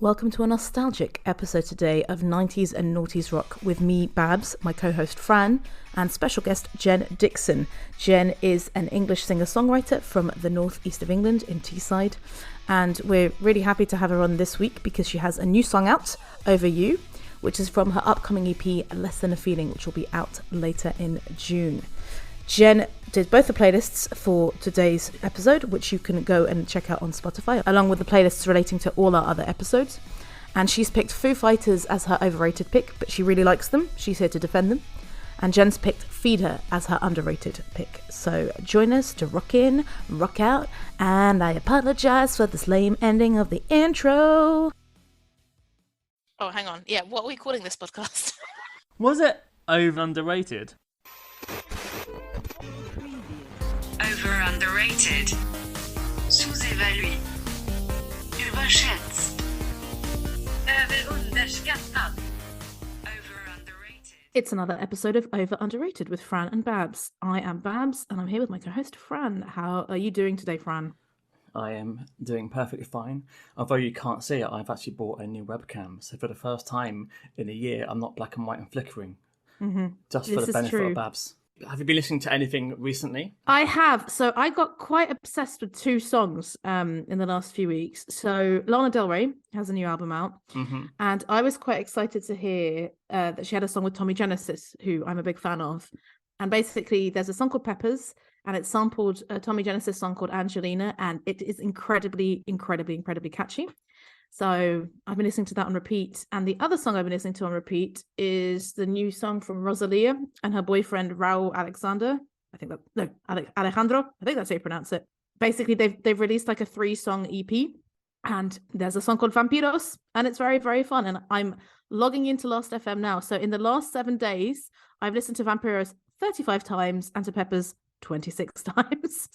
Welcome to a nostalgic episode today of 90s and Noughties Rock with me, Babs, my co-host Fran, and special guest Jen Dixon. Jen is an English singer-songwriter from the northeast of England in Teesside, and we're really happy to have her on this week because she has a new song out, Over You, which is from her upcoming EP, Less Than a Feeling, which will be out later in June. Jen did both the playlists for today's episode, which you can go and check out on Spotify, along with the playlists relating to all our other episodes. And she's picked Foo Fighters as her overrated pick, but she really likes them. She's here to defend them. And Jen's picked Feed Her as her underrated pick. So join us to rock in, rock out, and I apologize for this lame ending of the intro. Oh, hang on. Yeah, what are we calling this podcast? Was it over-underrated? Over-underrated. Sous-évalué. Überschätzt. Överunderskattad. Over-underrated. It's another episode of Over Underrated with Fran and Babs. I am Babs, and I'm here with my co-host Fran. How are you doing today, Fran? I am doing perfectly fine. Although you can't see it, I've actually bought a new webcam. So for the first time in a year, I'm not black and white and flickering. Just for the benefit of Babs. Have you been listening to anything recently? I have. So I got quite obsessed with two songs in the last few weeks. So Lana Del Rey has a new album out. And I was quite excited to hear that she had a song with Tommy Genesis, who I'm a big fan of. And basically, there's a song called Peppers, and it sampled a Tommy Genesis song called Angelina, and it is incredibly catchy. So I've been listening to that on repeat. And the other song I've been listening to on repeat is the new song from Rosalia and her boyfriend, Raul Alejandro. Alejandro. I think that's how you pronounce it. Basically, they've released like a 3-song EP. And there's a song called Vampiros. And it's very, very fun. And I'm logging into Last FM now. So in the last 7 days, I've listened to Vampiros 35 times and to Peppers 26 times.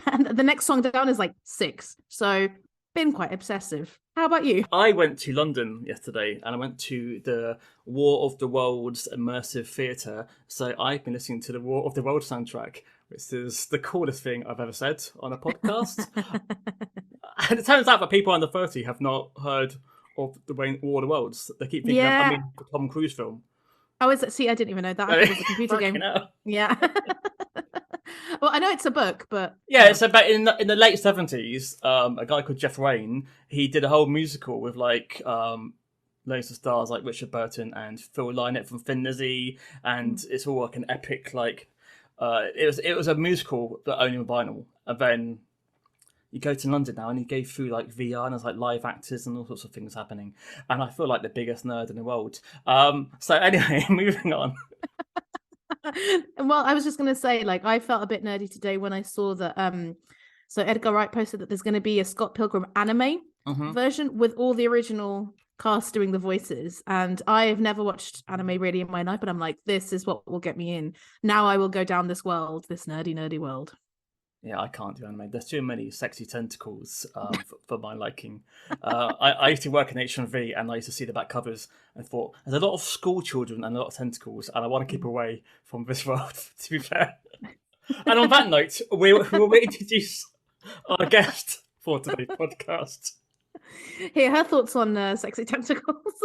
And the next song down is like 6. So been quite obsessive. How about you? I went to London yesterday and I went to the War of the Worlds immersive theatre. So I've been listening to the War of the Worlds soundtrack, which is the coolest thing I've ever said on a podcast. And it turns out that people under 30 have not heard of the War of the Worlds. They keep thinking the Tom Cruise film. I didn't even know that. I thought it was a computer game. Yeah. Well, I know it's a book, but yeah, it's about in the late 70s. A guy called Jeff Rain, he did a whole musical with like loads of stars like Richard Burton and Phil Lynott from Thin Lizzy, and it's all like an epic like. It was a musical but only on vinyl, and then you go to London now and you go through like VR and there's like live actors and all sorts of things happening, and I feel like the biggest nerd in the world. So anyway, moving on. Well, I was just going to say, like, I felt a bit nerdy today when I saw that. So Edgar Wright posted that there's going to be a Scott Pilgrim anime version with all the original cast doing the voices. And I have never watched anime really in my life, but I'm like, this is what will get me in. Now I will go down this world, this nerdy world. Yeah, I can't do anime. There's too many sexy tentacles for my liking. I used to work in HMV and I used to see the back covers and thought, there's a lot of school children and a lot of tentacles and I want to keep away from this world, to be fair. And on that note, we'll introduce our guest for today's podcast. Here, her thoughts on sexy tentacles.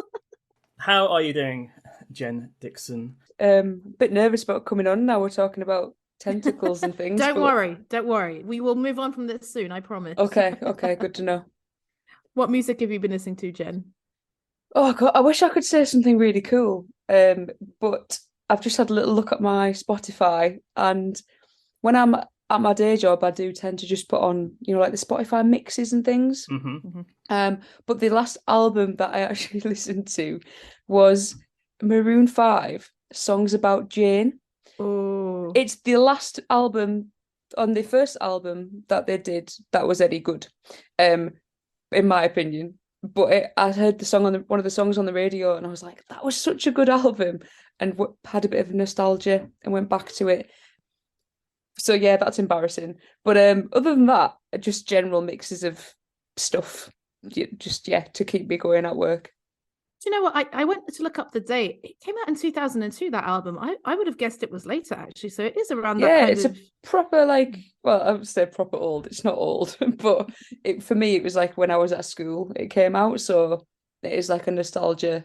How are you doing, Jen Dixon? A bit nervous about coming on now. We're talking about tentacles and things. Don't worry. We will move on from this soon, I promise. Okay, good to know. What music have you been listening to, Jen? Oh God, I wish I could say something really cool. But I've just had a little look at my Spotify, and when I'm at my day job, I do tend to just put on, like the Spotify mixes and things. But the last album that I actually listened to was Maroon 5, Songs About Jane. Oh, it's the last album on the first album that they did that was any good, in my opinion. But I heard the song on one of the songs on the radio, and I was like, that was such a good album, and had a bit of nostalgia and went back to it. So yeah, that's embarrassing. But other than that, just general mixes of stuff, to keep me going at work. Do you know what? I went to look up the date. It came out in 2002, that album. I would have guessed it was later, actually. So it is around that kind it's a proper, well, I would say proper old. It's not old. But for me, it was like when I was at school, it came out. So It is like a nostalgia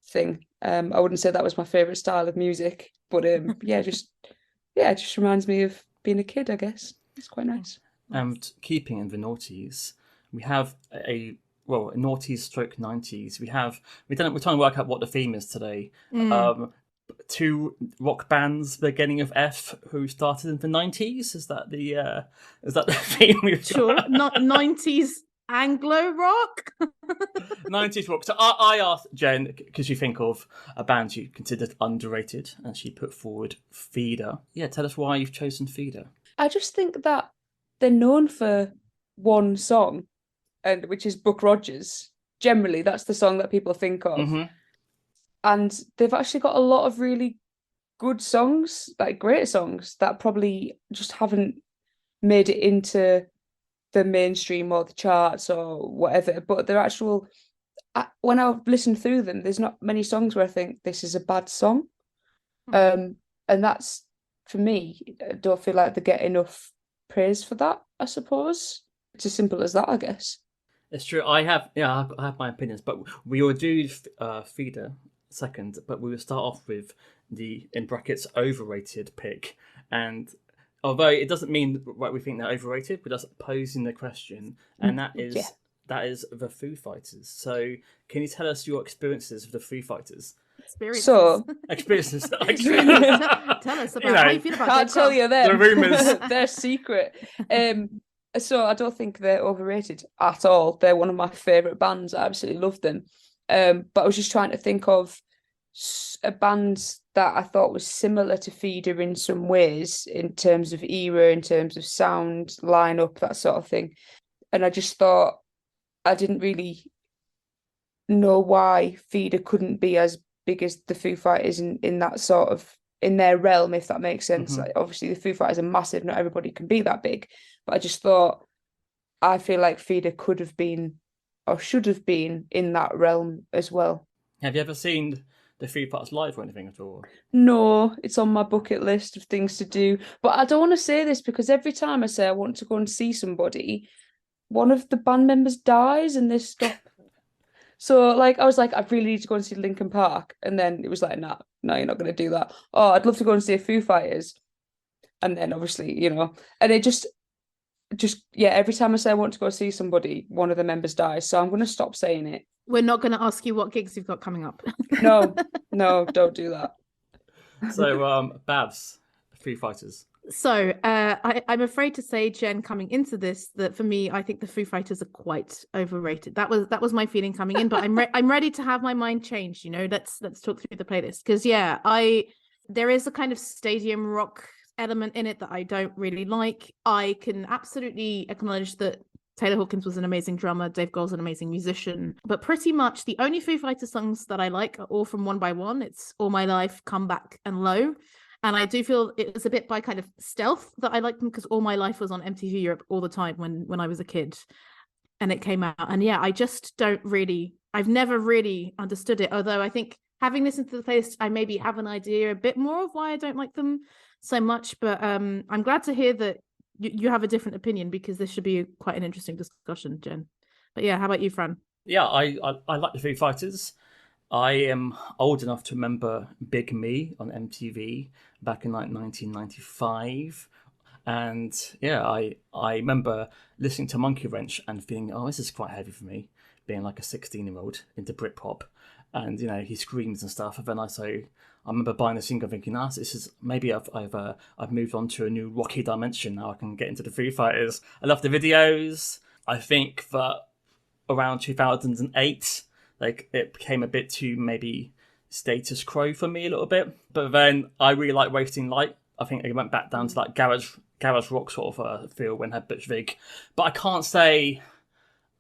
thing. I wouldn't say that was my favorite style of music, but yeah, it just reminds me of being a kid, I guess. It's quite nice. And keeping in the noughties, we have noughties stroke 90s. We're trying to work out what the theme is today. Two rock bands beginning of F who started in the 90s. Is that the theme we've got? Sure, not 90s Anglo rock. 90s rock. So I asked Jen, because you think of a band you considered underrated, and she put forward Feeder. Yeah, tell us why you've chosen Feeder. I just think that they're known for one song, which is Buck Rogers. Generally, that's the song that people think of. Mm-hmm. And they've actually got a lot of really good songs, like great songs, that probably just haven't made it into the mainstream or the charts or whatever. But they're actual... when I've listened through them, there's not many songs where I think this is a bad song. And that's, for me, I don't feel like they get enough praise for that, I suppose. It's as simple as that, I guess. It's true. I have my opinions, but we will do Feeder second, but we will start off with the, in brackets, overrated pick. And although it doesn't mean what we think they're overrated, we're just posing the question, and that is the Foo Fighters. So can you tell us your experiences with the Foo Fighters? Experiences. Tell us about how you feel about Can't tell you them. The rumours. They're secret. So I don't think they're overrated at all. They're one of my favourite bands. I absolutely love them. But I was just trying to think of a band that I thought was similar to Feeder in some ways, in terms of era, in terms of sound, lineup, that sort of thing. And I just thought I didn't really know why Feeder couldn't be as big as the Foo Fighters in that sort of, in their realm, if that makes sense. Mm-hmm. Like, obviously the Foo Fighters are massive, not everybody can be that big, but I just thought, I feel like Feeder could have been or should have been in that realm as well. Have you ever seen the Foo Fighters live or anything at all? No, it's on my bucket list of things to do, but I don't want to say this because every time I say I want to go and see somebody, one of the band members dies and they stop. So, like, I was like, I really need to go and see Linkin Park. And then it was like, no, you're not going to do that. Oh, I'd love to go and see Foo Fighters. And then, obviously, and it just, every time I say I want to go see somebody, one of the members dies. So I'm going to stop saying it. We're not going to ask you what gigs you've got coming up. No, don't do that. So, Babs, Foo Fighters. So I'm afraid to say, Jen, coming into this, that for me, I think the Foo Fighters are quite overrated. That was my feeling coming in, but I'm ready to have my mind changed. Let's talk through the playlist, because there is a kind of stadium rock element in it that I don't really like. I can absolutely acknowledge that Taylor Hawkins was an amazing drummer, Dave Grohl's an amazing musician, but pretty much the only Foo Fighters songs that I like are all from One by One. It's All My Life, Come Back, and Low. And I do feel it was a bit by kind of stealth that I liked them, because All My Life was on MTV Europe all the time when I was a kid and it came out. And yeah, I've never really understood it. Although I think having listened to the playlist, I maybe have an idea a bit more of why I don't like them so much. But I'm glad to hear that you have a different opinion, because this should be quite an interesting discussion, Jen. But yeah, how about you, Fran? Yeah, I like the Foo Fighters. I am old enough to remember Big Me on MTV back in like 1995. And yeah, I remember listening to Monkey Wrench and feeling, oh, this is quite heavy for me, being like a 16-year-old into Britpop. And, he screams and stuff. And then I remember buying the single thinking, this is, maybe I've moved on to a new rocky dimension. Now I can get into the Foo Fighters. I love the videos. I think that around 2008, like, it became a bit too maybe status quo for me a little bit. But then I really like Wasting Light. I think it went back down to like garage rock sort of feel when I had Butch Vig. But I can't say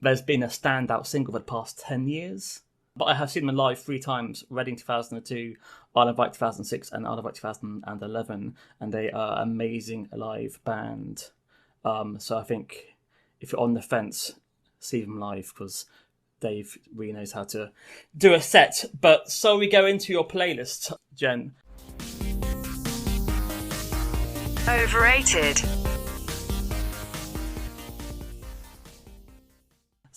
there's been a standout single for the past 10 years. But I have seen them live 3 times: Reading 2002, Isle of Wight 2006, and Isle of Wight 2011. And they are an amazing live band. So I think if you're on the fence, see them live, because Dave really knows how to do a set. But so we go into your playlist, Jen. Overrated.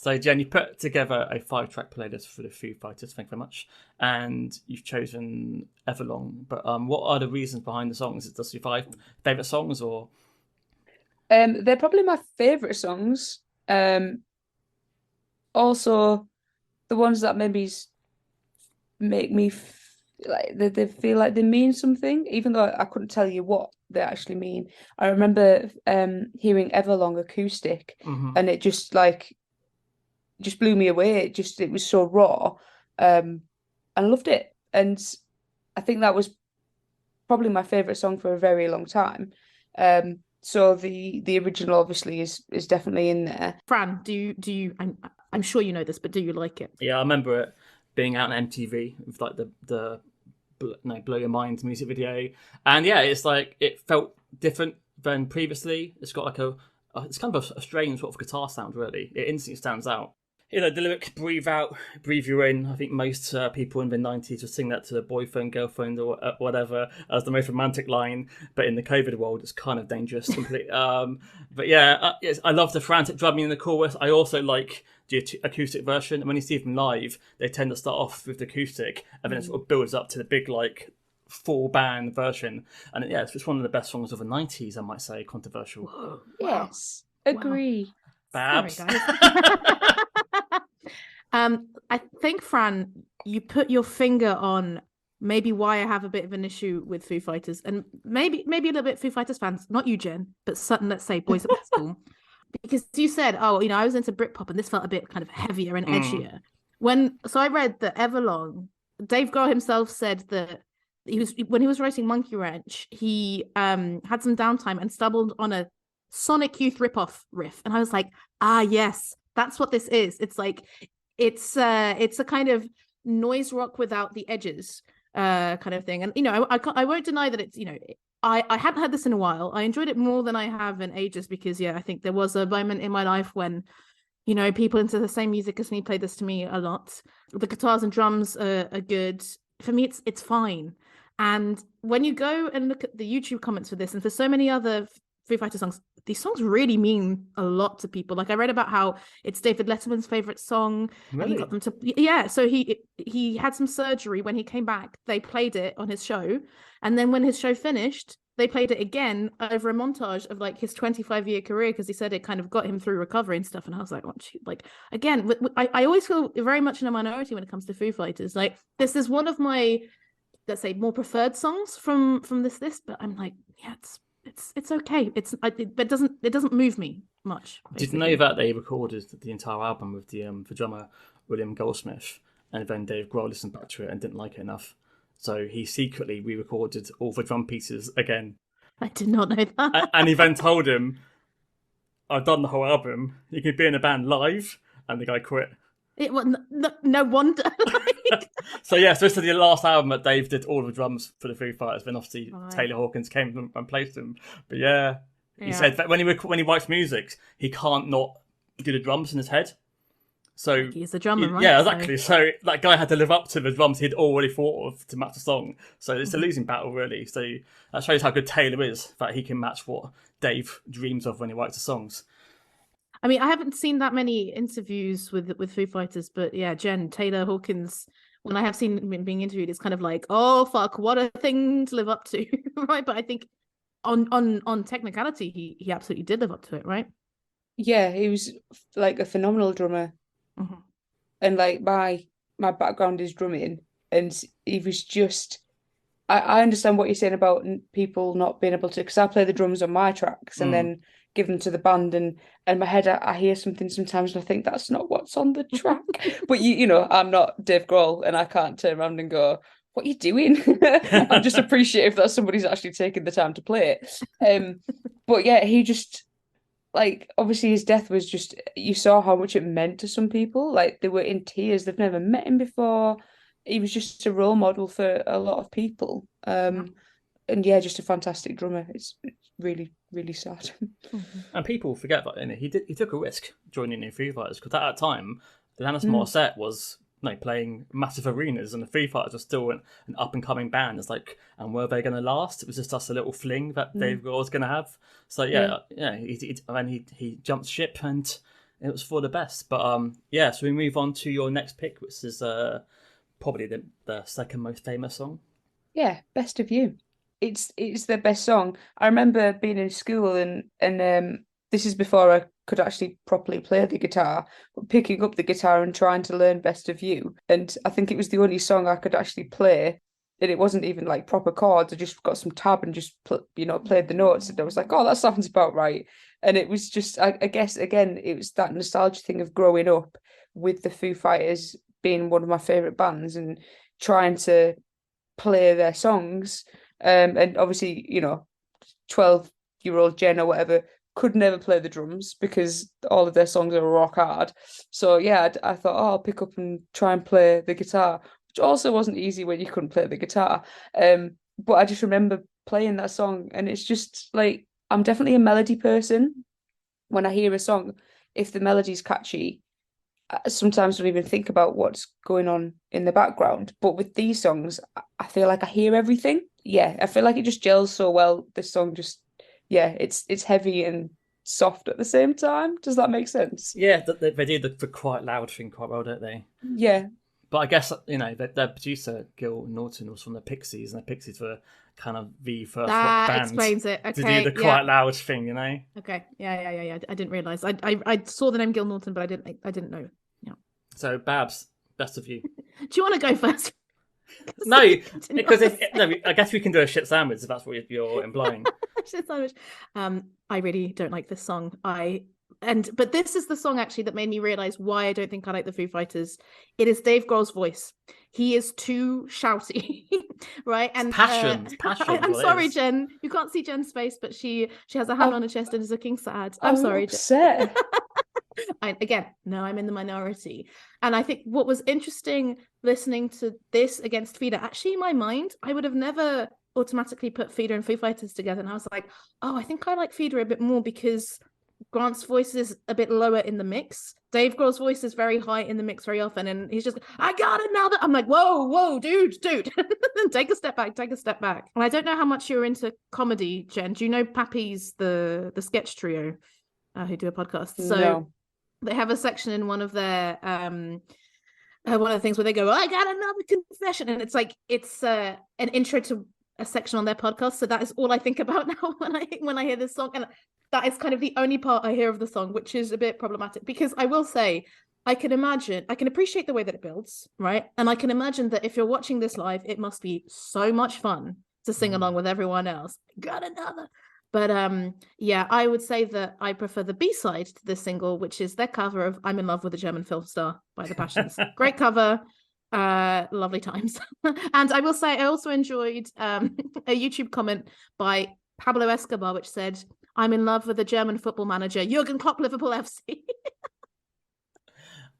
So, Jen, you put together a 5-track playlist for the Foo Fighters. Thank you very much. And you've chosen Everlong. But what are the reasons behind the songs? Is it just your 5 favourite songs, or? They're probably my favourite songs. Also, the ones that maybe make me like they feel like they mean something, even though I couldn't tell you what they actually mean. I remember hearing Everlong acoustic, and it just blew me away. It was so raw, and I loved it. And I think that was probably my favorite song for a very long time. So the original obviously is definitely in there. Fran, do you? I'm sure you know this, but do you like it? Yeah, I remember it being out on MTV with like the Blow Your Mind music video, and yeah, it's like it felt different than previously. It's got like it's kind of a strange sort of guitar sound. Really, it instantly stands out. You know, the lyric "breathe out, breathe you in." I think most people in the 90s would sing that to their boyfriend, girlfriend, or whatever as the most romantic line. But in the COVID world, it's kind of dangerous. But yeah, yes, I love the frantic drumming in the chorus. I also like the acoustic version. And when you see them live, they tend to start off with the acoustic, and then it sort of builds up to the big like full band version. And yeah, it's one of the best songs of the 90s, I might say. Controversial. Whoa, Yes, agree. Babs. Sorry, guys. I think, Fran, you put your finger on maybe why I have a bit of an issue with Foo Fighters, and maybe a little bit Foo Fighters fans, not you, Jen, but certain, let's say, boys at school, because you said, oh, I was into Britpop, and this felt a bit kind of heavier and edgier. So I read that Everlong, Dave Grohl himself said that when he was writing Monkey Wrench, he had some downtime and stumbled on a Sonic Youth ripoff riff, and I was like, yes, that's what this is. It's like it's a kind of noise rock without the edges, kind of thing. And I won't deny that it's I hadn't heard this in a while. I enjoyed it more than I have in ages because I think there was a moment in my life when people into the same music as me played this to me a lot. The guitars and drums are good. For me, it's fine. And when you go and look at the YouTube comments for this, and for so many other Foo Fighters songs, these songs really mean a lot to people. Like I read about how it's David Letterman's favorite song. Really? And he got them to so he had some surgery. When he came back, they played it on his show, and then when his show finished, they played it again over a montage of like his 25-year career, because he said it kind of got him through recovery and stuff. And I was like, again, I always feel very much in a minority when it comes to Foo Fighters. Like this is one of my, let's say, more preferred songs from this list, but I'm like, yeah, it's okay. It doesn't move me much. Did you know that they recorded the entire album with the drummer William Goldsmith, and then Dave Grohl listened back to it and didn't like it enough, so he secretly re-recorded all the drum pieces again. I did not know that. And he then told him, "I've done the whole album. You can be in a band live," and the guy quit. No wonder. So this is the last album that Dave did all the drums for the Foo Fighters. Then obviously Taylor Hawkins came and placed him. But he said that when he writes music, he can't not do the drums in his head. So he's a drummer, right? Yeah, exactly. So that guy had to live up to the drums he'd already thought of to match the song. So it's a losing battle, really. So that shows how good Taylor is, that he can match what Dave dreams of when he writes the songs. I mean, I haven't seen that many interviews with Foo Fighters, but yeah, Jen, Taylor Hawkins, when I have seen him being interviewed, it's kind of like, oh fuck, what a thing to live up to, right? But I think on technicality, he absolutely did live up to it, right? Yeah, he was like a phenomenal drummer, and like my background is drumming, and he was just. I understand what you're saying about people not being able to, because I play the drums on my tracks and then give them to the band, and in my head I hear something sometimes and I think that's not what's on the track. But I'm not Dave Grohl and I can't turn around and go, what are you doing? I'm just appreciative that somebody's actually taking the time to play it. But yeah, he just, like, obviously his death was just, you saw how much it meant to some people. Like, they were in tears, they've never met him before. He was just a role model for a lot of people. And yeah, just a fantastic drummer. It's really, really sad. And people forget that he took a risk joining the Foo Fighters, because at that time, Alanis Morissette was playing massive arenas, and the Foo Fighters were still an up and coming band. It's like, and were they going to last? It was just a little fling that Dave Grohl was going to have. So he jumped ship, and it was for the best. But yeah, so we move on to your next pick, which is probably the second most famous song. Yeah, Best of You. It's the best song. I remember being in school and this is before I could actually properly play the guitar, but picking up the guitar and trying to learn Best of You. And I think it was the only song I could actually play. And it wasn't even like proper chords. I just got some tab and just played the notes. And I was like, oh, that sounds about right. And it was just, I guess, again, it was that nostalgia thing of growing up with the Foo Fighters being one of my favorite bands and trying to play their songs. And obviously, 12-year-old Jen or whatever could never play the drums because all of their songs are rock hard. So yeah, I thought, oh, I'll pick up and try and play the guitar, which also wasn't easy when you couldn't play the guitar. But I just remember playing that song, and it's just like, I'm definitely a melody person. When I hear a song, if the melody's catchy, I sometimes don't even think about what's going on in the background. But with these songs, I feel like I hear everything. Yeah, I feel like it just gels so well. This song just, yeah, it's heavy and soft at the same time. Does that make sense? Yeah, they do the quite loud thing quite well, don't they? Yeah. But I guess, their producer, Gil Norton, was from the Pixies, and the Pixies were kind of the first rock That band explains it. Okay. to do the quite loud thing, Okay. Yeah. I didn't realize. I saw the name Gil Norton, but I didn't know. Yeah. So, Babs, Best of You. Do you want to go first? No, because I guess we can do a shit sandwich if that's what you're implying. Shit sandwich. I really don't like this song. But this is the song actually that made me realize why I don't think I like the Foo Fighters. It is Dave Grohl's voice. He is too shouty, right? And passion. Passion. I'm sorry, Jen. You can't see Jen's face, but she has a hand on her chest and is looking sad. I'm sorry, upset. Jen. I'm in the minority. And I think what was interesting listening to this against Feeder, actually in my mind, I would have never automatically put Feeder and Foo Fighters together. And I was like, oh, I think I like Feeder a bit more because Grant's voice is a bit lower in the mix. Dave Grohl's voice is very high in the mix very often, and he's just, I got another. I'm like, whoa, dude. take a step back. And I don't know how much you're into comedy, Jen. Do you know Pappy's the sketch trio who do a podcast? So no. They have a section in one of their one of the things where they go, I got another confession, and it's like it's an intro to a section on their podcast. So that is all I think about now when I hear this song, and that is kind of the only part I hear of the song, which is a bit problematic because I will say I can appreciate the way that it builds, right? And I can imagine that if you're watching this live, it must be so much fun to sing along with everyone else. Got another. But yeah, I would say that I prefer the B-side to this single, which is their cover of I'm in Love with a German Film Star by The Passions. Great cover. Lovely times. And I will say I also enjoyed a YouTube comment by Pablo Escobar, which said, I'm in love with the German football manager, Jurgen Klopp, Liverpool FC.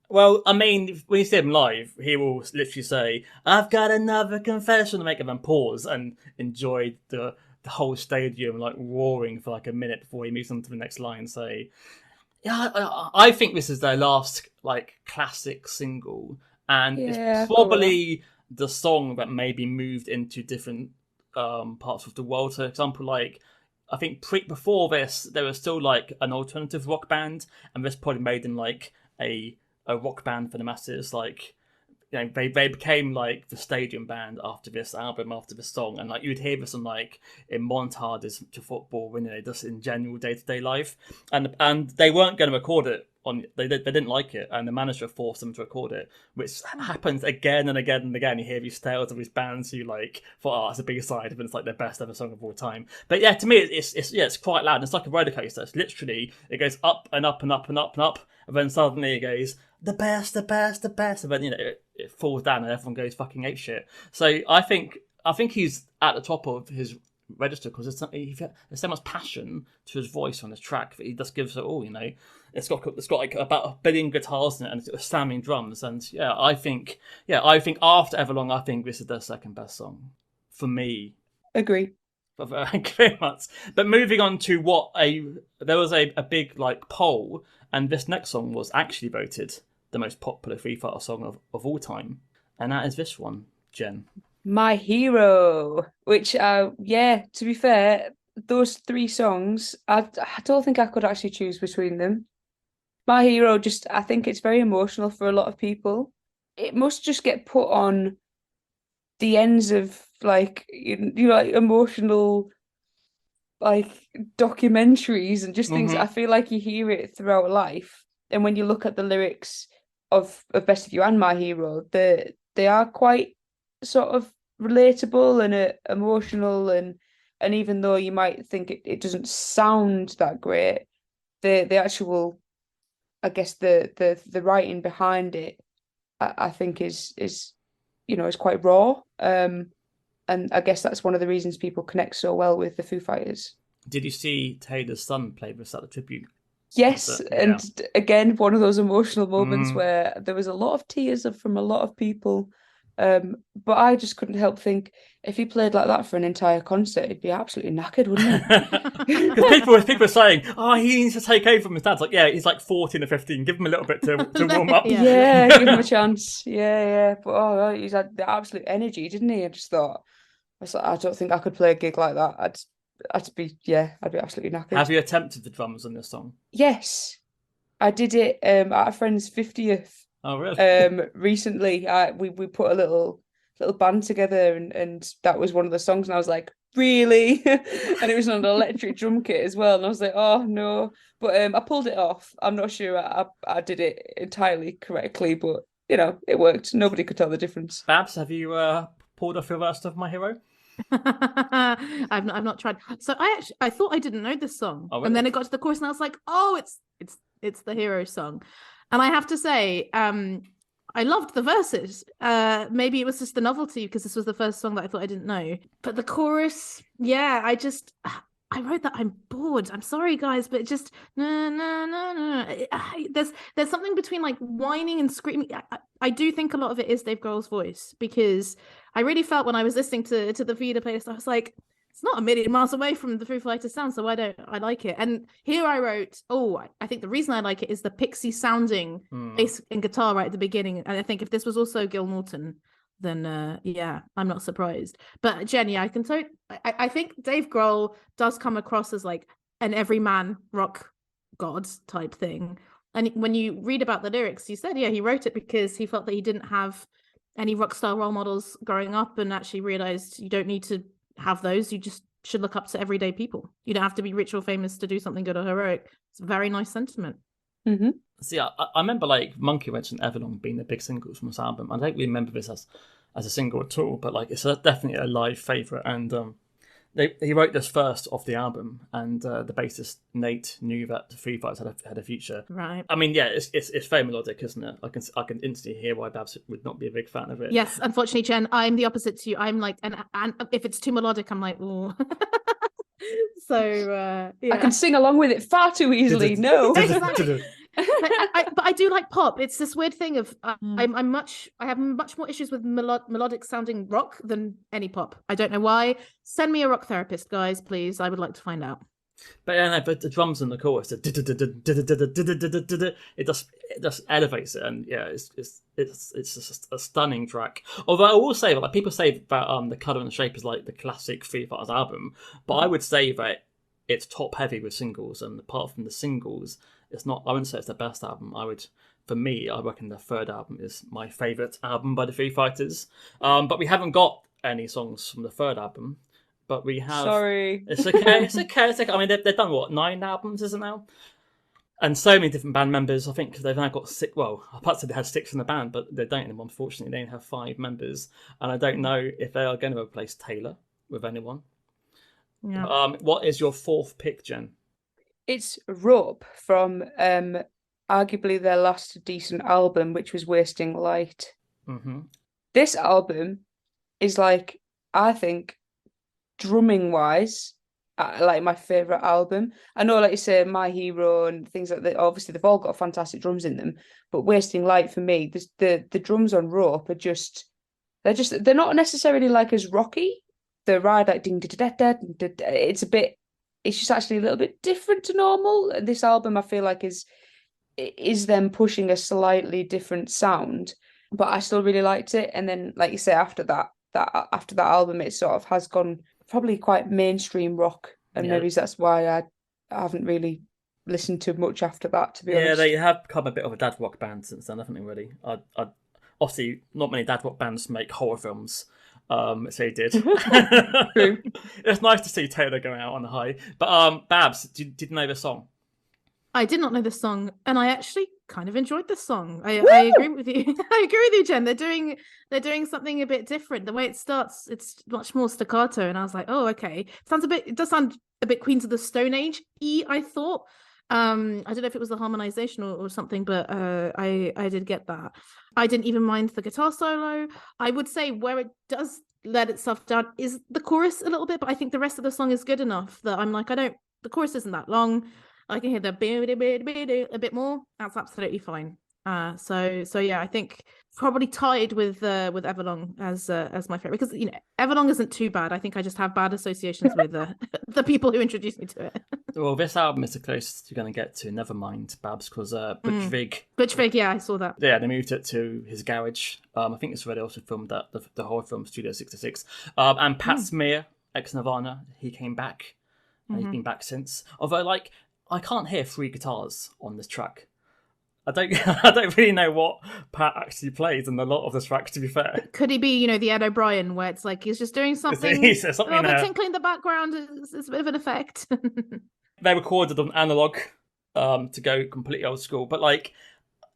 Well, I mean, when you see him live, he will literally say, I've got another confession, to make them pause and enjoy the whole stadium like roaring for like a minute before he moves on to the next line. So yeah, I think this is their last like classic single, and it's probably the song that maybe moved into different parts of the world. So, for example, like I think before this, there was still like an alternative rock band, and this probably made them like a rock band for the masses. Like, they became like the stadium band after this album, after this song, and like you'd hear this on like in montages to football, just in general day-to-day life, and they weren't going to record it on. They didn't like it, and the manager forced them to record it, which happens again and again and again. You hear these tales of these bands who like thought, oh, it's a B-side, but it's like their best ever song of all time. But yeah, to me, it's quite loud. It's like a roller coaster. It's literally, it goes up and up and up and up and up, and then suddenly it goes the best, and then it falls down and everyone goes fucking apeshit. So I think he's at the top of his register because there's so much passion to his voice on this track that he just gives it all. It's got like about 1 billion guitars in it and it's got slamming drums. And I think after Everlong, I think this is their second best song for me. Agree. Thank you very much. But moving on to there was a big like poll, and this next song was actually voted the most popular Foo Fighters song of all time, and that is this one, Jen. My Hero, which to be fair, those 3 songs, I don't think I could actually choose between them. My Hero, just I think it's very emotional for a lot of people. It must just get put on the ends of like like emotional like documentaries and just things. I feel like you hear it throughout life, and when you look at the lyrics of Best of You and My Hero, they are quite sort of relatable and emotional, and even though you might think it doesn't sound that great, the actual, I guess the writing behind it, I think is is quite raw. And I guess that's one of the reasons people connect so well with the Foo Fighters. Did you see Taylor's son play with us at the tribute? Yes, Yeah. and again, one of those emotional moments where there was a lot of tears from a lot of people. But I just couldn't help think, if he played like that for an entire concert, he'd be absolutely knackered, wouldn't he? Because people are saying, "Oh, he needs to take over from his dad." It's like, yeah, he's like 14 or 15. Give him a little bit to warm up. Yeah, give him a chance. Yeah. But he's had the absolute energy, didn't he? I just thought, I don't think I could play a gig like that. I'd be absolutely knackered. Have you attempted the drums on this song? Yes, I did it at a friend's 50th. Oh, really? Recently, we put a little band together, and that was one of the songs, and I was like, really? And it was on an electric drum kit as well, and I was like, oh no. But I pulled it off. I'm not sure I did it entirely correctly, but it worked. Nobody could tell the difference. Babs, have you pulled off your verse of My Hero? I've not tried. So I thought I didn't know this song, really? And then it got to the chorus, and I was like, oh, it's the Hero song. And I have to say, I loved the verses. Maybe it was just the novelty because this was the first song that I thought I didn't know. But the chorus, yeah, I wrote that I'm bored. I'm sorry, guys, but just no. There's something between like whining and screaming. I do think a lot of it is Dave Grohl's voice, because I really felt when I was listening to the Vida playlist, I was like, it's not a million miles away from the Foo Fighters sound, so why don't I like it? And here I wrote, I think the reason I like it is the Pixie sounding bass and guitar right at the beginning. And I think if this was also Gil Norton, then yeah, I'm not surprised. But Jen, yeah, I think Dave Grohl does come across as like an everyman rock god type thing. And when you read about the lyrics, you said, yeah, he wrote it because he felt that he didn't have any rock star role models growing up, and actually realized you don't need to have those. You just should look up to everyday people. You don't have to be rich or famous to do something good or heroic. It's a very nice sentiment. Mm-hmm. See, I remember like Monkey Wrench and Everlong being the big singles from this album. I don't really remember this as a single at all, but like it's definitely a live favourite. And he wrote this first off the album, and the bassist Nate knew that the Foo Fighters had a future. Right. I mean, yeah, it's very melodic, isn't it? I can instantly hear why Babs would not be a big fan of it. Yes, unfortunately, Jen, I'm the opposite to you. I'm like, and if it's too melodic, I'm like, oh. So yeah. I can sing along with it far too easily. No. Exactly. But I do like pop. It's this weird thing of I have much more issues with melodic sounding rock than any pop. I don't know why. Send me a rock therapist, guys, please. I would like to find out. But yeah, no, but the drums in the chorus, it just elevates it, and yeah, it's just a stunning track. Although I will say, like people say that the Colour and the Shape is like the classic Foo Fighters album, but I would say that it's top heavy with singles, and apart from the singles, it's not. I wouldn't say it's the best album. For me, I reckon the third album is my favourite album by the Foo Fighters. But we haven't got any songs from the third album. But we have. Sorry. It's okay. I mean, they've done what, 9 albums, is it now? And so many different band members. I think they've now got 6. Well, apart from they had 6 in the band, but they don't anymore. Unfortunately, they only have 5 members, and I don't know if they are going to replace Taylor with anyone. Yeah. What is your 4th pick, Jen? It's Rope from arguably their last decent album, which was Wasting Light. Mm-hmm. This album is like, I think, drumming wise, like my favorite album. I know, like you say, My Hero and things like that, obviously they've all got fantastic drums in them, but Wasting Light for me, the drums on Rope are they're not necessarily like as rocky. The ride like ding da da da, it's just actually a little bit different to normal. This album I feel like is them pushing a slightly different sound, but I still really liked it. And then, like you say, after that album, it sort of has gone probably quite mainstream rock, and maybe that's why I haven't really listened to much after that, to be Yeah, honest. they have become a bit of a dad rock band since then, haven't they, really? Obviously, not many dad rock bands make horror films. So they did. True. It's nice to see Taylor going out on a high. But Babs, did you know the song? I did not know this song, and I actually kind of enjoyed this song. I agree with you. I agree with you, Jen. They're doing something a bit different. The way it starts, it's much more staccato, and I was like, oh, okay. It does sound a bit Queens of the Stone Age I thought. I don't know if it was the harmonization or something, but I did get that. I didn't even mind the guitar solo. I would say where it does let itself down is the chorus a little bit, but I think the rest of the song is good enough that I'm like, the chorus isn't that long. I can hear the a bit more. That's absolutely fine. So yeah, I think probably tied with Everlong as my favorite, because Everlong isn't too bad. I think I just have bad associations with the people who introduced me to it. Well, this album is the closest you're going to get to Nevermind, Babs, because Butch Vig, yeah, I saw that. Yeah, they moved it to his garage. I think it's where they also filmed that the horror film Studio 66. And Pat Smear, ex Nirvana, he came back. And he's been back since. Although, I can't hear 3 guitars on this track. I don't really know what Pat actually plays in a lot of the tracks, to be fair. Could he be, the Ed O'Brien, where it's like he's just doing something, He's something a little bit tinkling in the background, it's a bit of an effect. They recorded on analog to go completely old school, but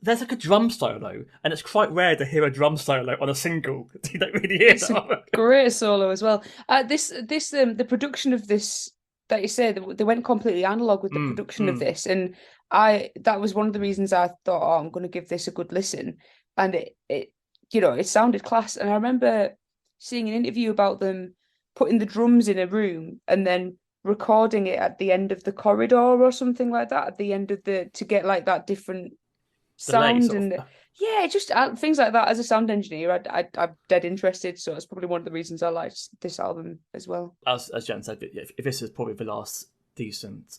there's a drum solo, and it's quite rare to hear a drum solo on a single. You don't really hear that. Great solo as well. The production of this, that you say, they went completely analog with the production of this, and that was one of the reasons I thought, I'm going to give this a good listen, and it sounded class. And I remember seeing an interview about them putting the drums in a room and then recording it at the end of the corridor or something like that, at the end of to get that different sound just things like that. As a sound engineer, I'm dead interested, so it's probably one of the reasons I liked this album as well. As Jen said, if this is probably the last decent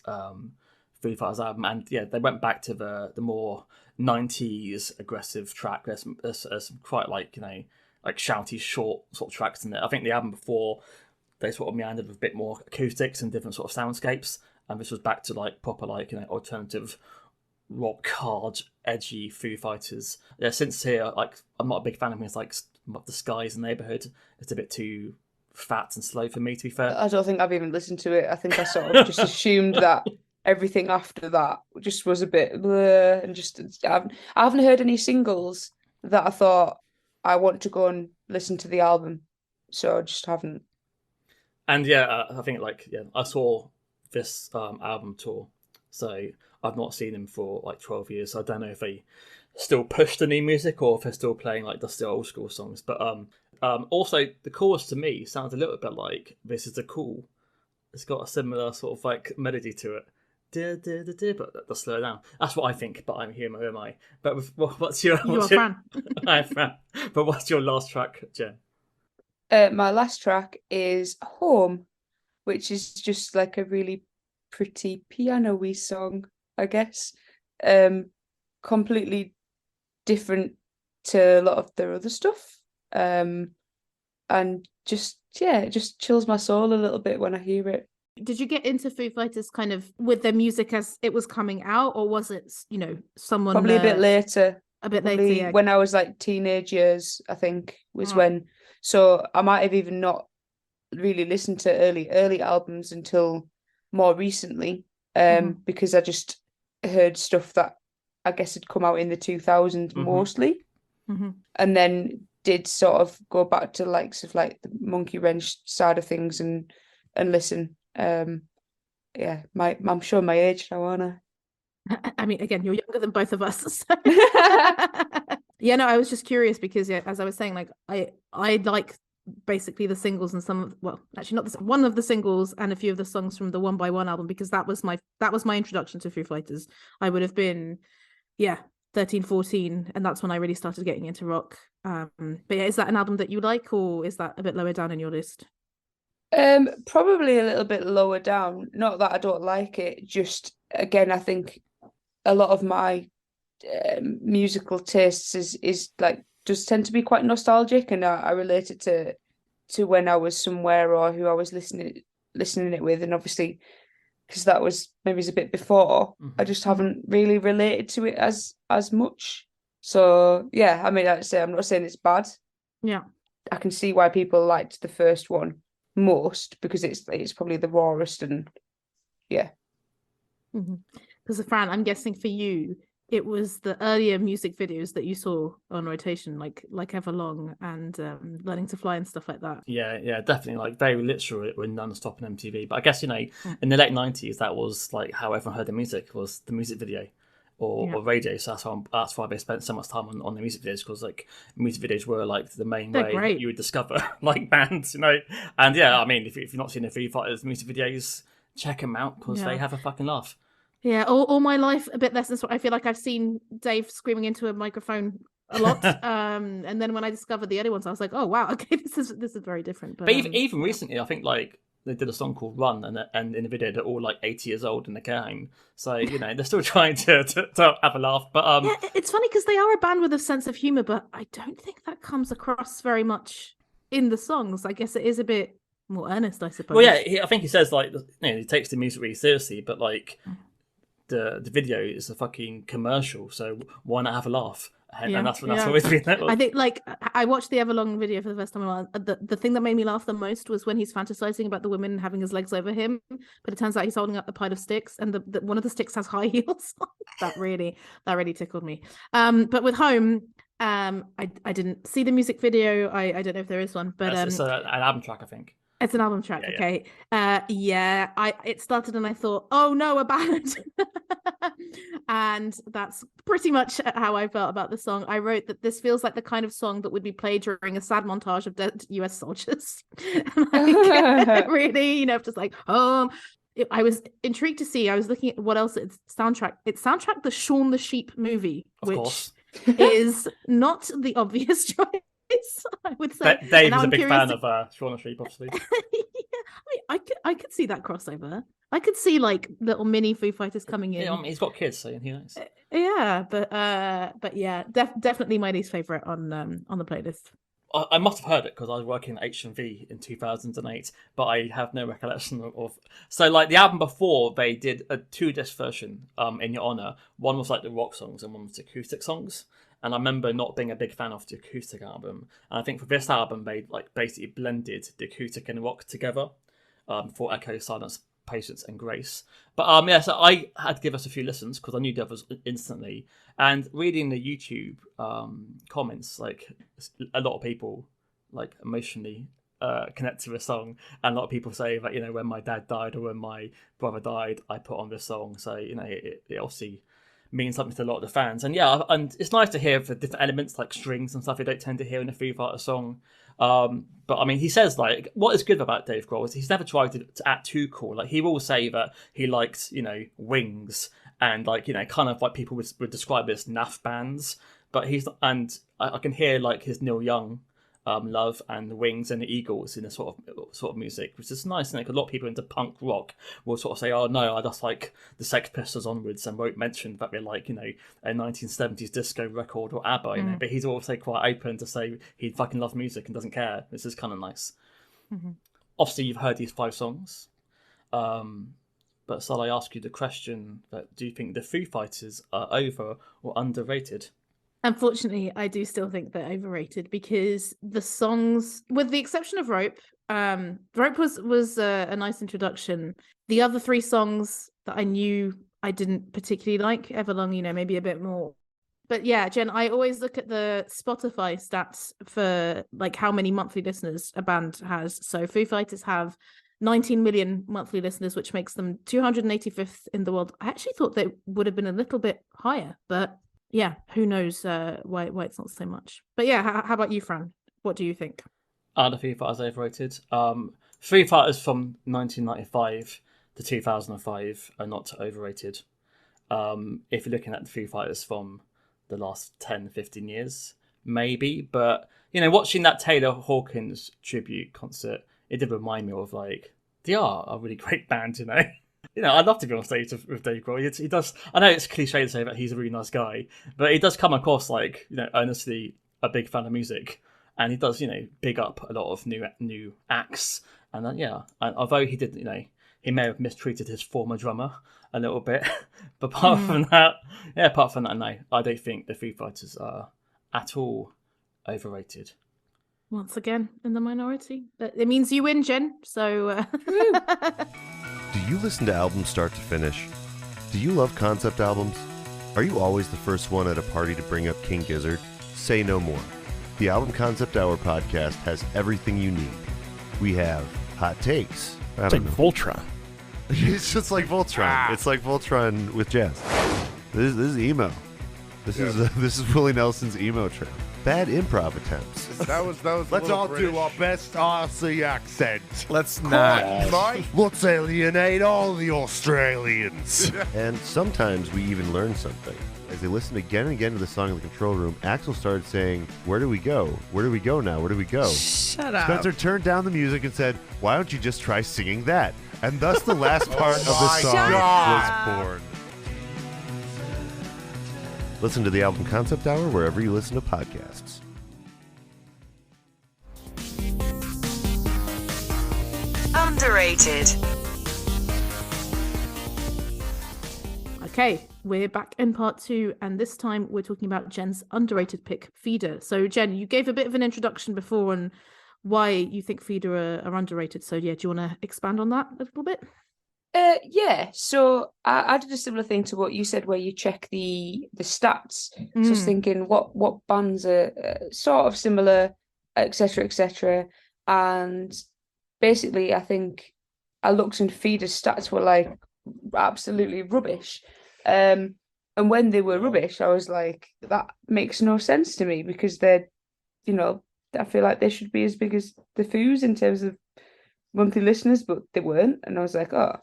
Foo Fighters album, and they went back to the more 90s aggressive track. There's some quite shouty short sort of tracks in there. I think the album before, they sort of meandered with a bit more acoustics and different sort of soundscapes, and this was back to proper alternative rock, hard, edgy Foo Fighters. Yeah, since here, I'm not a big fan of things The Skies and Neighborhood. It's a bit too fat and slow for me, to be fair. I don't think I've even listened to it. I think I sort of just assumed that everything after that just was a bit bleh, and just I haven't heard any singles that I thought I want to go and listen to the album, so I just haven't. And I think I saw this album tour, so I've not seen him for 12 years, so I don't know if they still push the new music or if they're still playing the still old school songs. But also the chorus to me sounds a little bit like This Is the Cool. It's got a similar sort of melody to it. But they'll slow down. That's what I think, but I'm here, who am I? But what's your... Fran. I'm Fran. But what's your last track, Jen? My last track is Home, which is just a really pretty piano-y song, I guess. Completely different to a lot of their other stuff. And just, it just chills my soul a little bit when I hear it. Did you get into Foo Fighters kind of with their music as it was coming out, or was it, someone... Probably a bit later. Later, yeah. When I was teenage years, I think, was when... So I might have even not really listened to early albums until more recently, because I just heard stuff that I guess had come out in the 2000s mostly, and then did sort of go back to likes of the Monkey Wrench side of things and listen. I'm showing my age now, aren't I? I mean, again, you're younger than both of us. So. Yeah, no, I was just curious because, as I was saying, I like basically the singles and actually not one of the singles and a few of the songs from the One by One album, because that was my introduction to Foo Fighters. I would have been 13, 14, and that's when I really started getting into rock. But is that an album that you like, or is that a bit lower down in your list? Probably a little bit lower down. Not that I don't like it, just again, I think a lot of my musical tastes is does tend to be quite nostalgic, and I relate it to when I was somewhere or who I was listening it with, and obviously because that was maybe a bit before. Mhm. I just haven't really related to it as much. So yeah, I mean, like I say, I'm not saying it's bad. Yeah. I can see why people liked the first one most, because it's probably the rawest, and yeah. Because Fran, I'm guessing for you, it was the earlier music videos that you saw on rotation, like Everlong and Learning to Fly and stuff like that. Yeah, definitely. Like very literal, it were non-stop on MTV. But I guess, you know, in the late 90s, that was like how everyone heard the music, was the music video or radio. So that's why they spent so much time on the music videos, because like music videos were like the main They're way great. you would discover like bands, you know. And yeah, I mean, if you've not seen the Foo Fighters music videos, check them out, because they have a fucking laugh. Yeah, all my life a bit less than I feel like I've seen Dave screaming into a microphone a lot. And then when I discovered the other ones, I was like, oh wow, okay, this is very different. But even recently, I think like they did a song called Run, and in the video they're all like 80 years old in the care home. So, you know, they're still trying to have a laugh. But yeah, it's funny because they are a band with a sense of humor, but I don't think that comes across very much in the songs. I guess it is a bit more earnest, I suppose. Well, yeah, I think he says like, you know, he takes the music really seriously, but like the video is a fucking commercial, so why not have a laugh? And that's always been that. I think, like, I watched the Everlong video for the first time. The thing that made me laugh the most was when he's fantasizing about the women having his legs over him, but it turns out he's holding up a pile of sticks, and the one of the sticks has high heels. that really tickled me. But with Home, I didn't see the music video. I don't know if there is one, but it's an album track, I think. It's an album track, okay. It started and I thought, oh no, a ballad. And that's pretty much how I felt about the song. I wrote that this feels like the kind of song that would be played during a sad montage of dead US soldiers. Like, really, you know, just like, I was intrigued to see. I was looking at what else it's soundtrack. It's soundtrack the Shaun the Sheep movie, which is not the obvious choice. I would say Dave is a big fan of Shaun the Sheep, obviously. Yeah, I could see that crossover. I could see like little mini Foo Fighters coming in. Yeah, he's got kids, so he knows. Yeah, but yeah, definitely my least favorite on the playlist. I must have heard it because I was working at HMV in 2008, but I have no recollection of. So, like the album before, they did a 2-disc version in your honor. One was like the rock songs, and one was the acoustic songs. And I remember not being a big fan of the acoustic album. And I think for this album, they like basically blended the acoustic and rock together for Echo, Silence, Patience, and Grace. But so I had to give us a few listens because I knew the others instantly. And reading the YouTube comments, like a lot of people like emotionally connect to the song, and a lot of people say that, you know, when my dad died or when my brother died, I put on this song. So, you know, it obviously means something to a lot of the fans. And yeah, and it's nice to hear the different elements like strings and stuff you don't tend to hear in a Foo Fighters song. But I mean, he says like what is good about Dave Grohl is he's never tried to act too cool. Like he will say that he likes, you know, Wings and like, you know, kind of like people would describe as naff bands. But I can hear like his Neil Young love and the Wings and the Eagles in a sort of music, which is nice. And like a lot of people into punk rock will sort of say, "Oh no, I just like the Sex Pistols onwards," and won't mention that they're like, you know, a 1970s disco record or ABBA. You know, but he's also quite open to say he fucking loves music and doesn't care. This is kind of nice. Obviously, you've heard these 5 songs, but shall I ask you the question: that do you think the Foo Fighters are over or underrated? Unfortunately, I do still think they're overrated because the songs, with the exception of Rope, Rope was a nice introduction. The other 3 songs that I knew I didn't particularly like, Everlong, you know, maybe a bit more. But yeah, Jen, I always look at the Spotify stats for like how many monthly listeners a band has. So Foo Fighters have 19 million monthly listeners, which makes them 285th in the world. I actually thought they would have been a little bit higher, but yeah, who knows why it's not so much. But yeah, how about you, Fran? What do you think? Are the Foo Fighters overrated? Foo Fighters from 1995 to 2005 are not overrated. If you're looking at the Foo Fighters from the last 10, 15 years, maybe. But, you know, watching that Taylor Hawkins tribute concert, it did remind me of, like, they are a really great band, you know. You know, I'd love to be on stage with Dave Grohl. He does. I know it's cliche to say that he's a really nice guy, but he does come across like, you know, earnestly a big fan of music, and he does, you know, big up a lot of new acts. And then, yeah, and although he did, you know, he may have mistreated his former drummer a little bit. But apart from that, no, I don't think the Foo Fighters are at all overrated. Once again, in the minority. But it means you win, Jen. So. Do you listen to albums start to finish? Do you love concept albums? Are you always the first one at a party to bring up King Gizzard? Say no more. The Album Concept Hour podcast has everything you need. We have hot takes. It's like Voltron. It's just like Voltron. It's like Voltron with jazz. This is emo. This is Willie Nelson's emo trip. Bad improv attempts. That was. Let's all do our best Aussie accent. Let's not. Let's alienate all the Australians. And sometimes we even learn something. As they listened again and again to the song in the control room, Axl started saying, "Where do we go? Where do we go now? Where do we go?" Shut up. Spencer turned down the music and said, "Why don't you just try singing that?" And thus the last part of the song was born. Listen to the Album Concept Hour wherever you listen to podcasts. Underrated. Okay, we're back in part 2, and this time we're talking about Jen's underrated pick, Feeder. So, Jen, you gave a bit of an introduction before on why you think Feeder are underrated. So, yeah, do you want to expand on that a little bit? Yeah. So I did a similar thing to what you said, where you check the stats. So I was thinking, what bands are sort of similar, etc., etc. And basically, I think I looked and Feeder's stats were like absolutely rubbish. And when they were rubbish, I was like, that makes no sense to me, because they're, I feel like they should be as big as the Foos in terms of monthly listeners, but they weren't. And I was like, oh,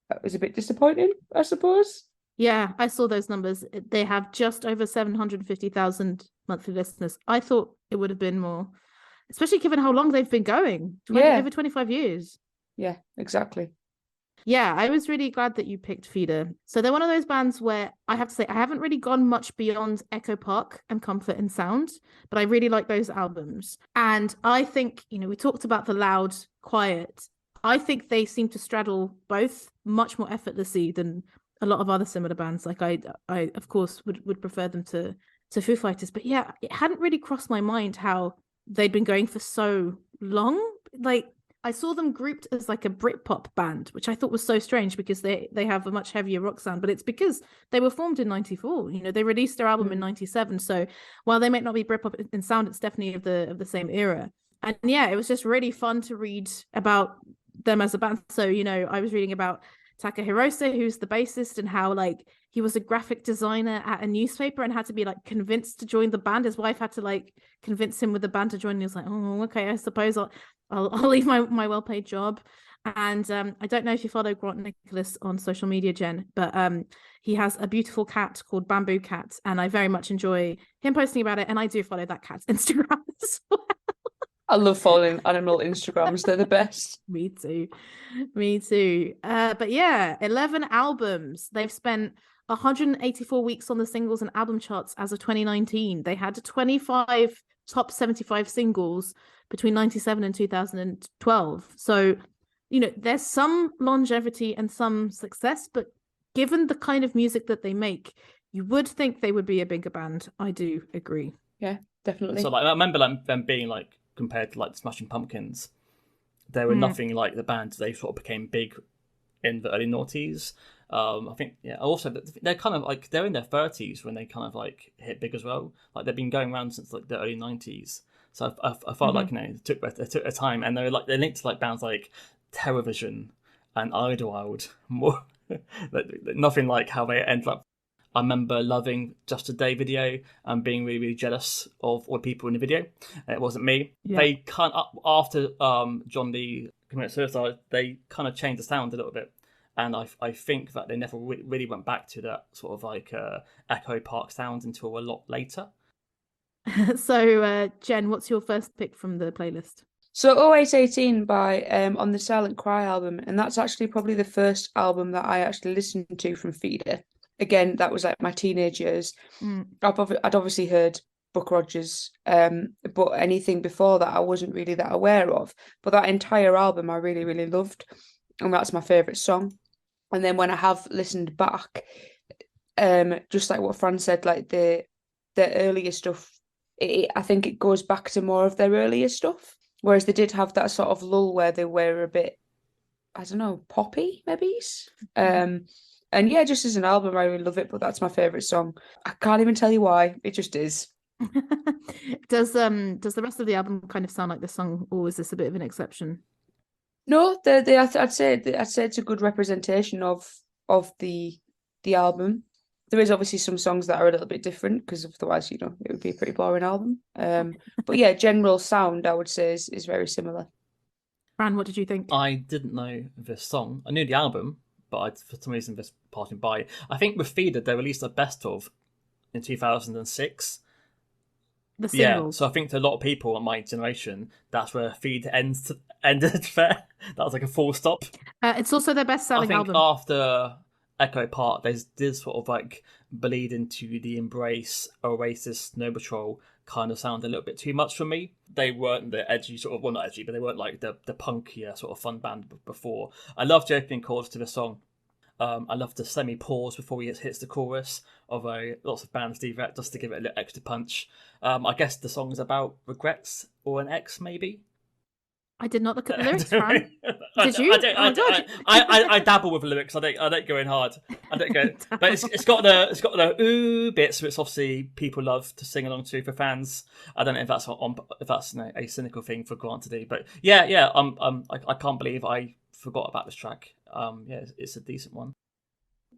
that was a bit disappointing, I suppose. Yeah, I saw those numbers. They have just over 750,000 monthly listeners. I thought it would have been more, especially given how long they've been going. Over 25 years. Yeah, exactly. Yeah, I was really glad that you picked Feeder. So they're one of those bands where I have to say I haven't really gone much beyond Echo Park and Comfort and Sound, but I really like those albums. And I think, we talked about the loud, quiet. I think they seem to straddle both much more effortlessly than a lot of other similar bands. Like I of course would prefer them to Foo Fighters, but yeah, it hadn't really crossed my mind how they'd been going for so long. Like I saw them grouped as like a Britpop band, which I thought was so strange because they have a much heavier rock sound, but it's because they were formed in 94. They released their album in 97. So while they might not be Britpop in sound, it's definitely of the same era. And yeah, it was just really fun to read about them as a band. So, I was reading about Taka Hirose, who's the bassist, and how like he was a graphic designer at a newspaper and had to be like convinced to join the band. His wife had to like convince him with the band to join. And he was like, oh, okay, I suppose I'll leave my well-paid job. And I don't know if you follow Grant Nicholas on social media, Jen, but he has a beautiful cat called Bamboo Cat, and I very much enjoy him posting about it. And I do follow that cat's Instagram as well. I love following animal Instagrams. They're the best. Me too. But yeah, 11 albums. They've spent 184 weeks on the singles and album charts as of 2019. They had 25 top 75 singles between 97 and 2012. So, there's some longevity and some success, but given the kind of music that they make, you would think they would be a bigger band. I do agree. Yeah, definitely. So I remember them being compared to the Smashing Pumpkins, they were nothing like the band. They sort of became big in the early noughties. I think, also they're kind of they're in their 30s when they kind of hit big as well. They've been going around since the early 90s. So I felt like they took their time, and they're linked to bands like Terrorvision and Idlewild more. Nothing like how they ended up. I remember loving Just a Day video and being really, really jealous of all the people in the video. It wasn't me. Yeah. They after John Lee committed suicide, they kind of changed the sound a little bit. And I think that they never really went back to that sort of Echo Park sound until a lot later. So, Jen, what's your first pick from the playlist? So 0818 by on the Silent Cry album. And that's actually probably the first album that I actually listened to from Feeder. Again, that was my teenage years. I'd obviously heard Buck Rogers, but anything before that I wasn't really that aware of. But that entire album I really, really loved. and that's my favourite song. And then when I have listened back, just like what Fran said, like the earlier stuff, I think it goes back to more of their earlier stuff. Whereas they did have that sort of lull where they were a bit, I don't know, poppy maybe. And yeah, just as an album, I really love it. But that's my favourite song. I can't even tell you why. It just is. Does the rest of the album kind of sound like this song, or is this a bit of an exception? No, I'd say it's a good representation of the album. There is obviously some songs that are a little bit different because otherwise, it would be a pretty boring album. But yeah, general sound I would say is very similar. Fran, what did you think? I didn't know this song. I knew the album, but for some reason this passing by. I think with Feeder they released a best of in 2006. The single. Yeah, so I think to a lot of people in my generation, that's where Feeder ended there. That was like a full stop. It's also their best-selling I think album. after Echo Park, they did sort of like bleed into the Embrace, Oasis, Snow Patrol kind of sound a little bit too much for me. They weren't the edgy sort of, well, not edgy, but they weren't like the punkier sort of fun band before. I loved the opening chords to the song. I love the semi-pause before he hits the chorus, although lots of bands do that just to give it a little extra punch. I guess the song's about regrets or an ex, maybe. I did not look at the lyrics, Fran. Did you? I dabble with the lyrics. I don't go in hard. I don't go, but it's got the ooh bits, which obviously people love to sing along to for fans. I don't know if that's a cynical thing for Grant to do, but yeah. I can't believe I forgot about this track. Yeah, it's a decent one.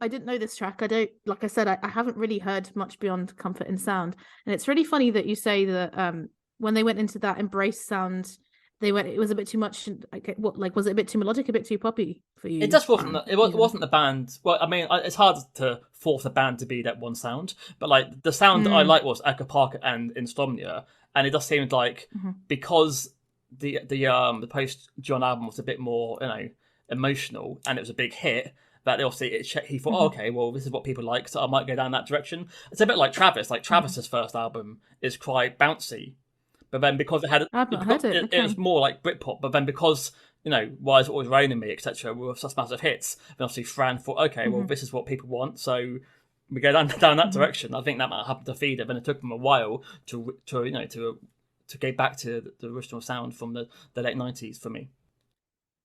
I didn't know this track. Like I said, I haven't really heard much beyond Comfort in Sound, and it's really funny that you say that when they went into that Embrace sound. It was a bit too much. Was it a bit too melodic, a bit too poppy for you? It just wasn't. It wasn't the band. Well, I mean, it's hard to force a band to be that one sound, but like the sound that I like was Echo Park and Insomnia, and it just seemed like because the post John album was a bit more emotional and it was a big hit. That obviously he thought, oh, okay, well, this is what people like, so I might go down that direction. It's a bit like Travis. Like Travis's first album is quite bouncy. But then because it had, it was more like Britpop. But then because Why Is It Always Raining Me, etc., were such massive hits. Then obviously Fran thought, okay, well, this is what people want, so we go down that direction. I think that might happen to Feeder. Then it took them a while to get back to the original sound from the late 90s for me.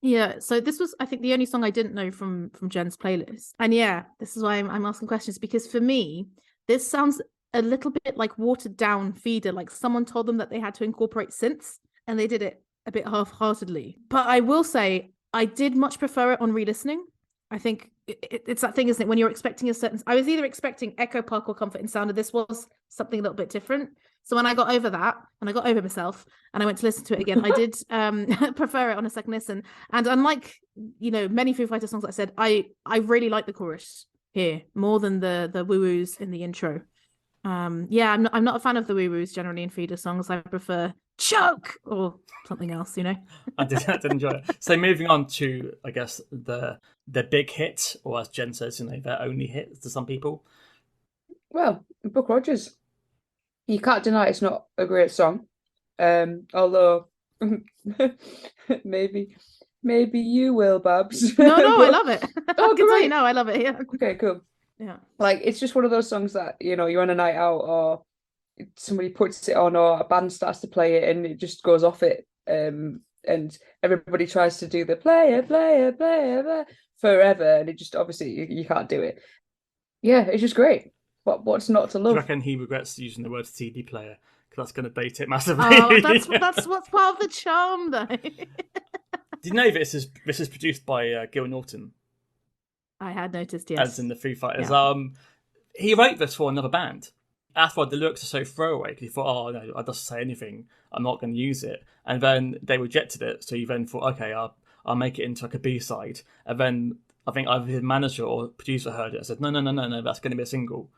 Yeah, so this was, I think, the only song I didn't know from Jen's playlist. And yeah, this is why I'm asking questions, because for me, this sounds a little bit like watered down Feeder, like someone told them that they had to incorporate synths and they did it a bit half-heartedly. But I will say I did much prefer it on re-listening. I think it's that thing, isn't it, when you're expecting a certain, I was either expecting Echo Park or Comfort in Sound, and this was something a little bit different. So when I got over that and I got over myself and I went to listen to it again, I did prefer it on a second listen. And unlike many Foo Fighters songs, like I said, I really like the chorus here more than the woo-woos in the intro. Yeah, I'm not a fan of the woo-woos generally in Feeder songs. I prefer Choke or something else, I did enjoy it. So moving on to, I guess, the big hit, or as Jen says, their only hit to some people. Well, Buck Rogers. You can't deny it's not a great song. Although maybe you will, Babs. No, I love it. Oh, I can tell you now, I love it. Yeah. Okay, cool. Yeah. Like, it's just one of those songs that, you're on a night out or somebody puts it on or a band starts to play it and it just goes off it. And everybody tries to do the play it forever. And it just, obviously, you can't do it. Yeah, it's just great. What's not to love? Do you reckon he regrets using the word CD player? Because that's going to date it massively. Oh, that's what's part of the charm, though. Did you know this is produced by Gil Norton? I had noticed, yes. As in the Foo Fighters. Yeah. He wrote this for another band. That's why the lyrics are so throwaway, because he thought, oh, no, I just say anything. I'm not going to use it. And then they rejected it, so he then thought, okay, I'll make it into like a B-side. And then I think either his manager or producer heard it and said, no, that's going to be a single.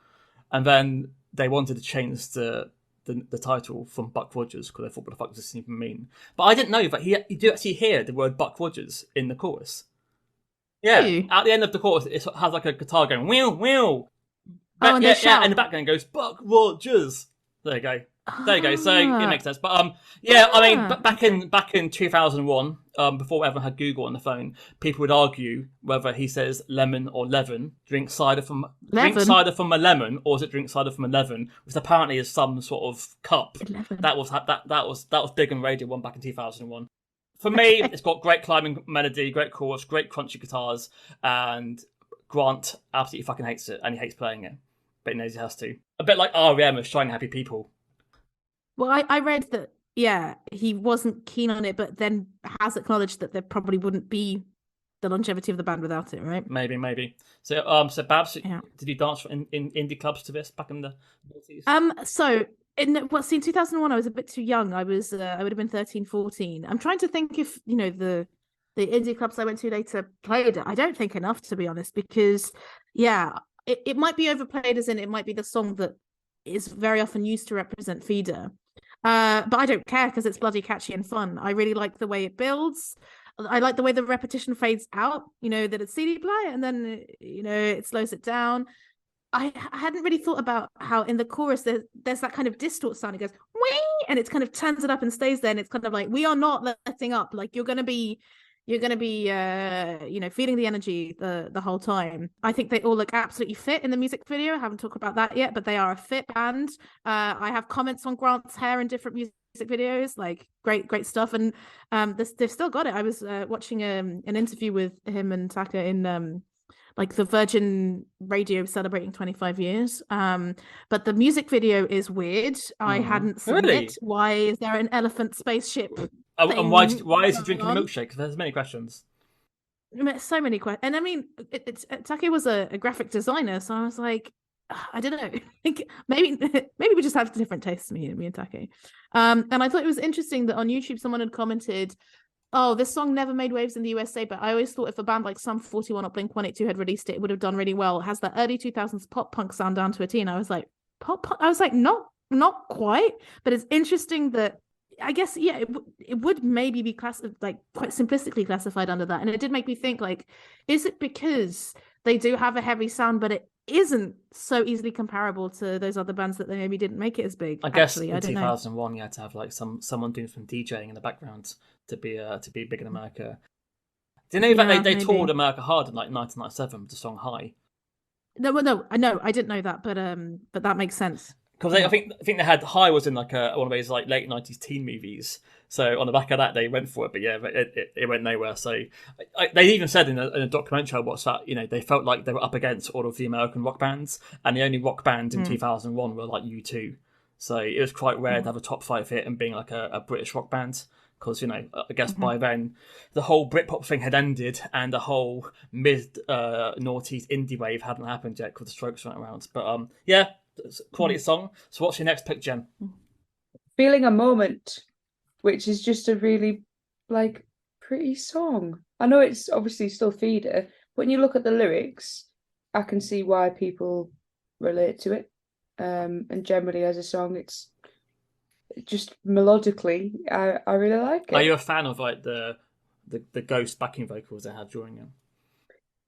And then they wanted to change the title from Buck Rogers because they thought, what the fuck does this even mean? But I didn't know that you do actually hear the word Buck Rogers in the chorus. Yeah, at the end of the chorus, it has like a guitar going, wheel. And yeah, and the background goes, Buck Rogers. There you go. There you go. So it Ah. makes sense. But yeah, I mean, Ah, back in 2001, before everyone had Google on the phone, people would argue whether he says lemon or leaven. Drink cider from a lemon, or is it drink cider from a leaven? Which apparently is some sort of cup. 11. That was big on Radio 1 back in 2001. For me, it's got great climbing melody, great chorus, great crunchy guitars, and Grant absolutely fucking hates it, and he hates playing it, but he knows he has to. A bit like R.E.M. of Shiny Happy People. Well, I read that, yeah, he wasn't keen on it, but then has acknowledged that there probably wouldn't be the longevity of the band without it, right? Maybe. So, Babs, did you dance in indie clubs to this back in the 90s? So in 2001, I was a bit too young. I would have been 13, 14. I'm trying to think if, the indie clubs I went to later played it. I don't think enough, to be honest, because, yeah, it might be overplayed, as in it might be the song that is very often used to represent Feeder. But I don't care because it's bloody catchy and fun. I really like the way it builds. I like the way the repetition fades out, that it's CD play and then, it slows it down. I hadn't really thought about how in the chorus there's that kind of distort sound. It goes, wing, and it kind of turns it up and stays there. And it's kind of like, we are not letting up. Like you're going to be feeling the energy the whole time. I think they all look absolutely fit in the music video. I haven't talked about that yet, but they are a fit band. I have comments on Grant's hair in different music videos, like great stuff. And they've still got it. I was watching an interview with him and Taka in like the Virgin Radio celebrating 25 years. But the music video is weird. I hadn't seen it. Why is there an elephant spaceship? And why is he drinking a milkshake? Because there's many questions. So many questions. And I mean, Take was a graphic designer, so I was like, I don't know. maybe we just have different tastes, me and Take. And I thought it was interesting that on YouTube someone had commented, oh, this song never made waves in the USA, but I always thought if a band like Sum 41 or Blink-182 had released it, it would have done really well. It has that early 2000s pop punk sound down to a T. And I was like, pop punk? I was like, not quite. But it's interesting that I guess, yeah, it would maybe be quite simplistically classified under that. And it did make me think, like, is it because they do have a heavy sound, but it isn't so easily comparable to those other bands that they maybe didn't make it as big? I guess in 2001 you had to have like someone doing some DJing in the background to be big in America. Do you know that they toured America hard in like 1997 with the song High? No, I didn't know that, but that makes sense. Because I think they had High was in like one of those like late 90s teen movies. So on the back of that they went for it, but yeah, it went nowhere. So they even said in a documentary I watched that they felt like they were up against all of the American rock bands, and the only rock band in 2001 were like U2. So it was quite rare to have a top 5 hit and being like a British rock band. Because I guess by then the whole Britpop thing had ended and the whole mid noughties indie wave hadn't happened yet because the Strokes weren't around. But yeah. Quality song. So what's your next pick, Jen? Feeling a Moment, which is just a really pretty song. I know it's obviously still Feeder, but when you look at the lyrics, I can see why people relate to it. And generally as a song, it's just melodically, I really like it. Are you a fan of like the ghost backing vocals they had during it?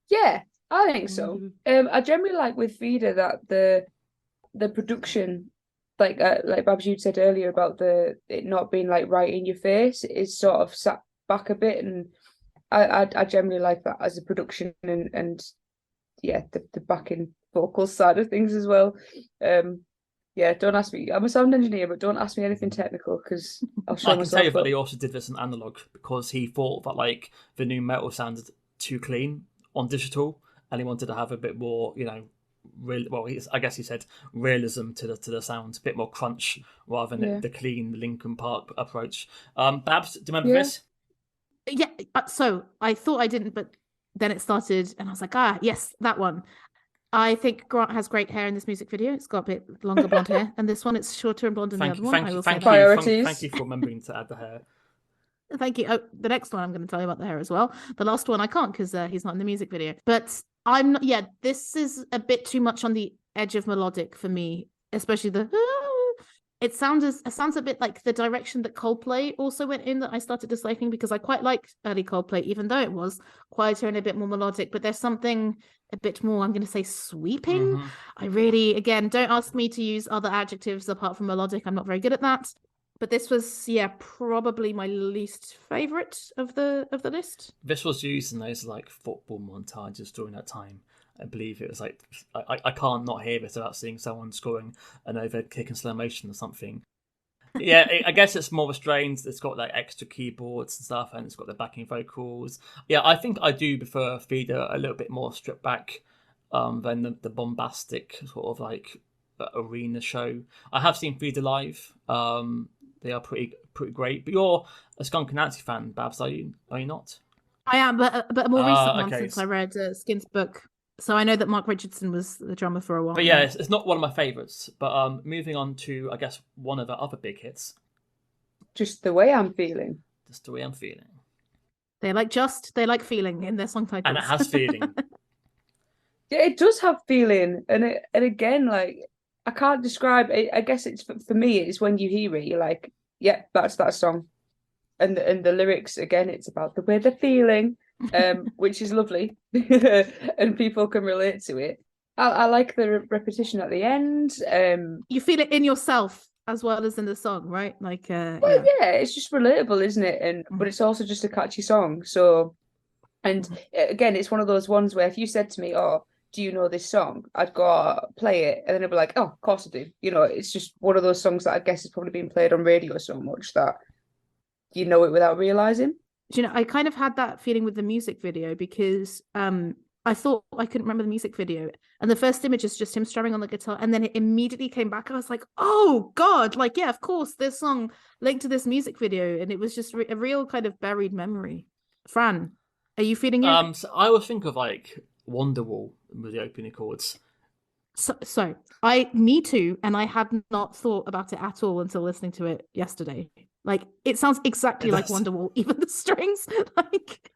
Yeah, I think so. I generally like with Feeder that the production, like Babs, you'd said earlier about it not being like right in your face, it is sort of sat back a bit, and I generally like that as a production and yeah, the backing vocal side of things as well. Yeah, don't ask me. I'm a sound engineer, but don't ask me anything technical because I'll show myself. I can tell you that he also did this in analog because he thought that like the new metal sounded too clean on digital, and he wanted to have a bit more, I guess he said realism to the sound, a bit more crunch rather than the clean Linkin Park approach. Babs, do you remember this? Yeah, so I thought I didn't, but then it started and I was like, yes, that one. I think Grant has great hair in this music video. It's got a bit longer blonde hair, and this one it's shorter and blonde than the other one. Priorities. Thank you for remembering to add the hair. Thank you. Oh, the next one I'm going to tell you about the hair as well. The last one I can't because he's not in the music video. But I'm not. Yeah, this is a bit too much on the edge of melodic for me, especially the. sounds a bit like the direction that Coldplay also went in that I started disliking, because I quite liked early Coldplay, even though it was quieter and a bit more melodic. But there's something a bit more, I'm going to say, sweeping. I really, again, don't ask me to use other adjectives apart from melodic. I'm not very good at that. But this was, probably my least favorite of the list. This was used in those like football montages during that time. I believe it was like I can't not hear this without seeing someone scoring an overhead kick in slow motion or something. Yeah, I guess it's more restrained. It's got like extra keyboards and stuff, and it's got the backing vocals. Yeah, I think I do prefer Feeder a little bit more stripped back than the bombastic sort of like arena show. I have seen Feeder live. They are pretty great. But you're a Skunk Anansi fan, Babs, are you not? I am, but a more recent one okay. since I read Skin's book. So I know that Mark Richardson was the drummer for a while. But yeah, it's not one of my favourites. But moving on to, I guess, one of the other big hits. Just the way I'm feeling. Just the way I'm feeling. They like feeling in their song titles. And it has feeling. Yeah, it does have feeling. And again, like, I can't describe it. I guess it's for me, it's when you hear it, you're like, yeah, that's that song. And the lyrics, again, it's about the way they're feeling. Which is lovely, and people can relate to it. I like the repetition at the end. You feel it in yourself as well as in the song, right? Like, it's just relatable, isn't it? But it's also just a catchy song. So, and again, it's one of those ones where if you said to me, "Oh, do you know this song?" I'd go play it, and then I'd be like, "Oh, of course I do." You know, it's just one of those songs that I guess has probably been played on radio so much that you know it without realizing. Do you know, I kind of had that feeling with the music video, because I thought I couldn't remember the music video, and the first image is just him strumming on the guitar, and then it immediately came back. I was like, oh God, like, yeah, of course, this song linked to this music video, and it was just a real kind of buried memory. Fran, are you feeling it? So I would think of like Wonderwall with the opening chords. So me too, and I had not thought about it at all until listening to it yesterday. Like, it sounds exactly like Wonderwall, even the strings. Like,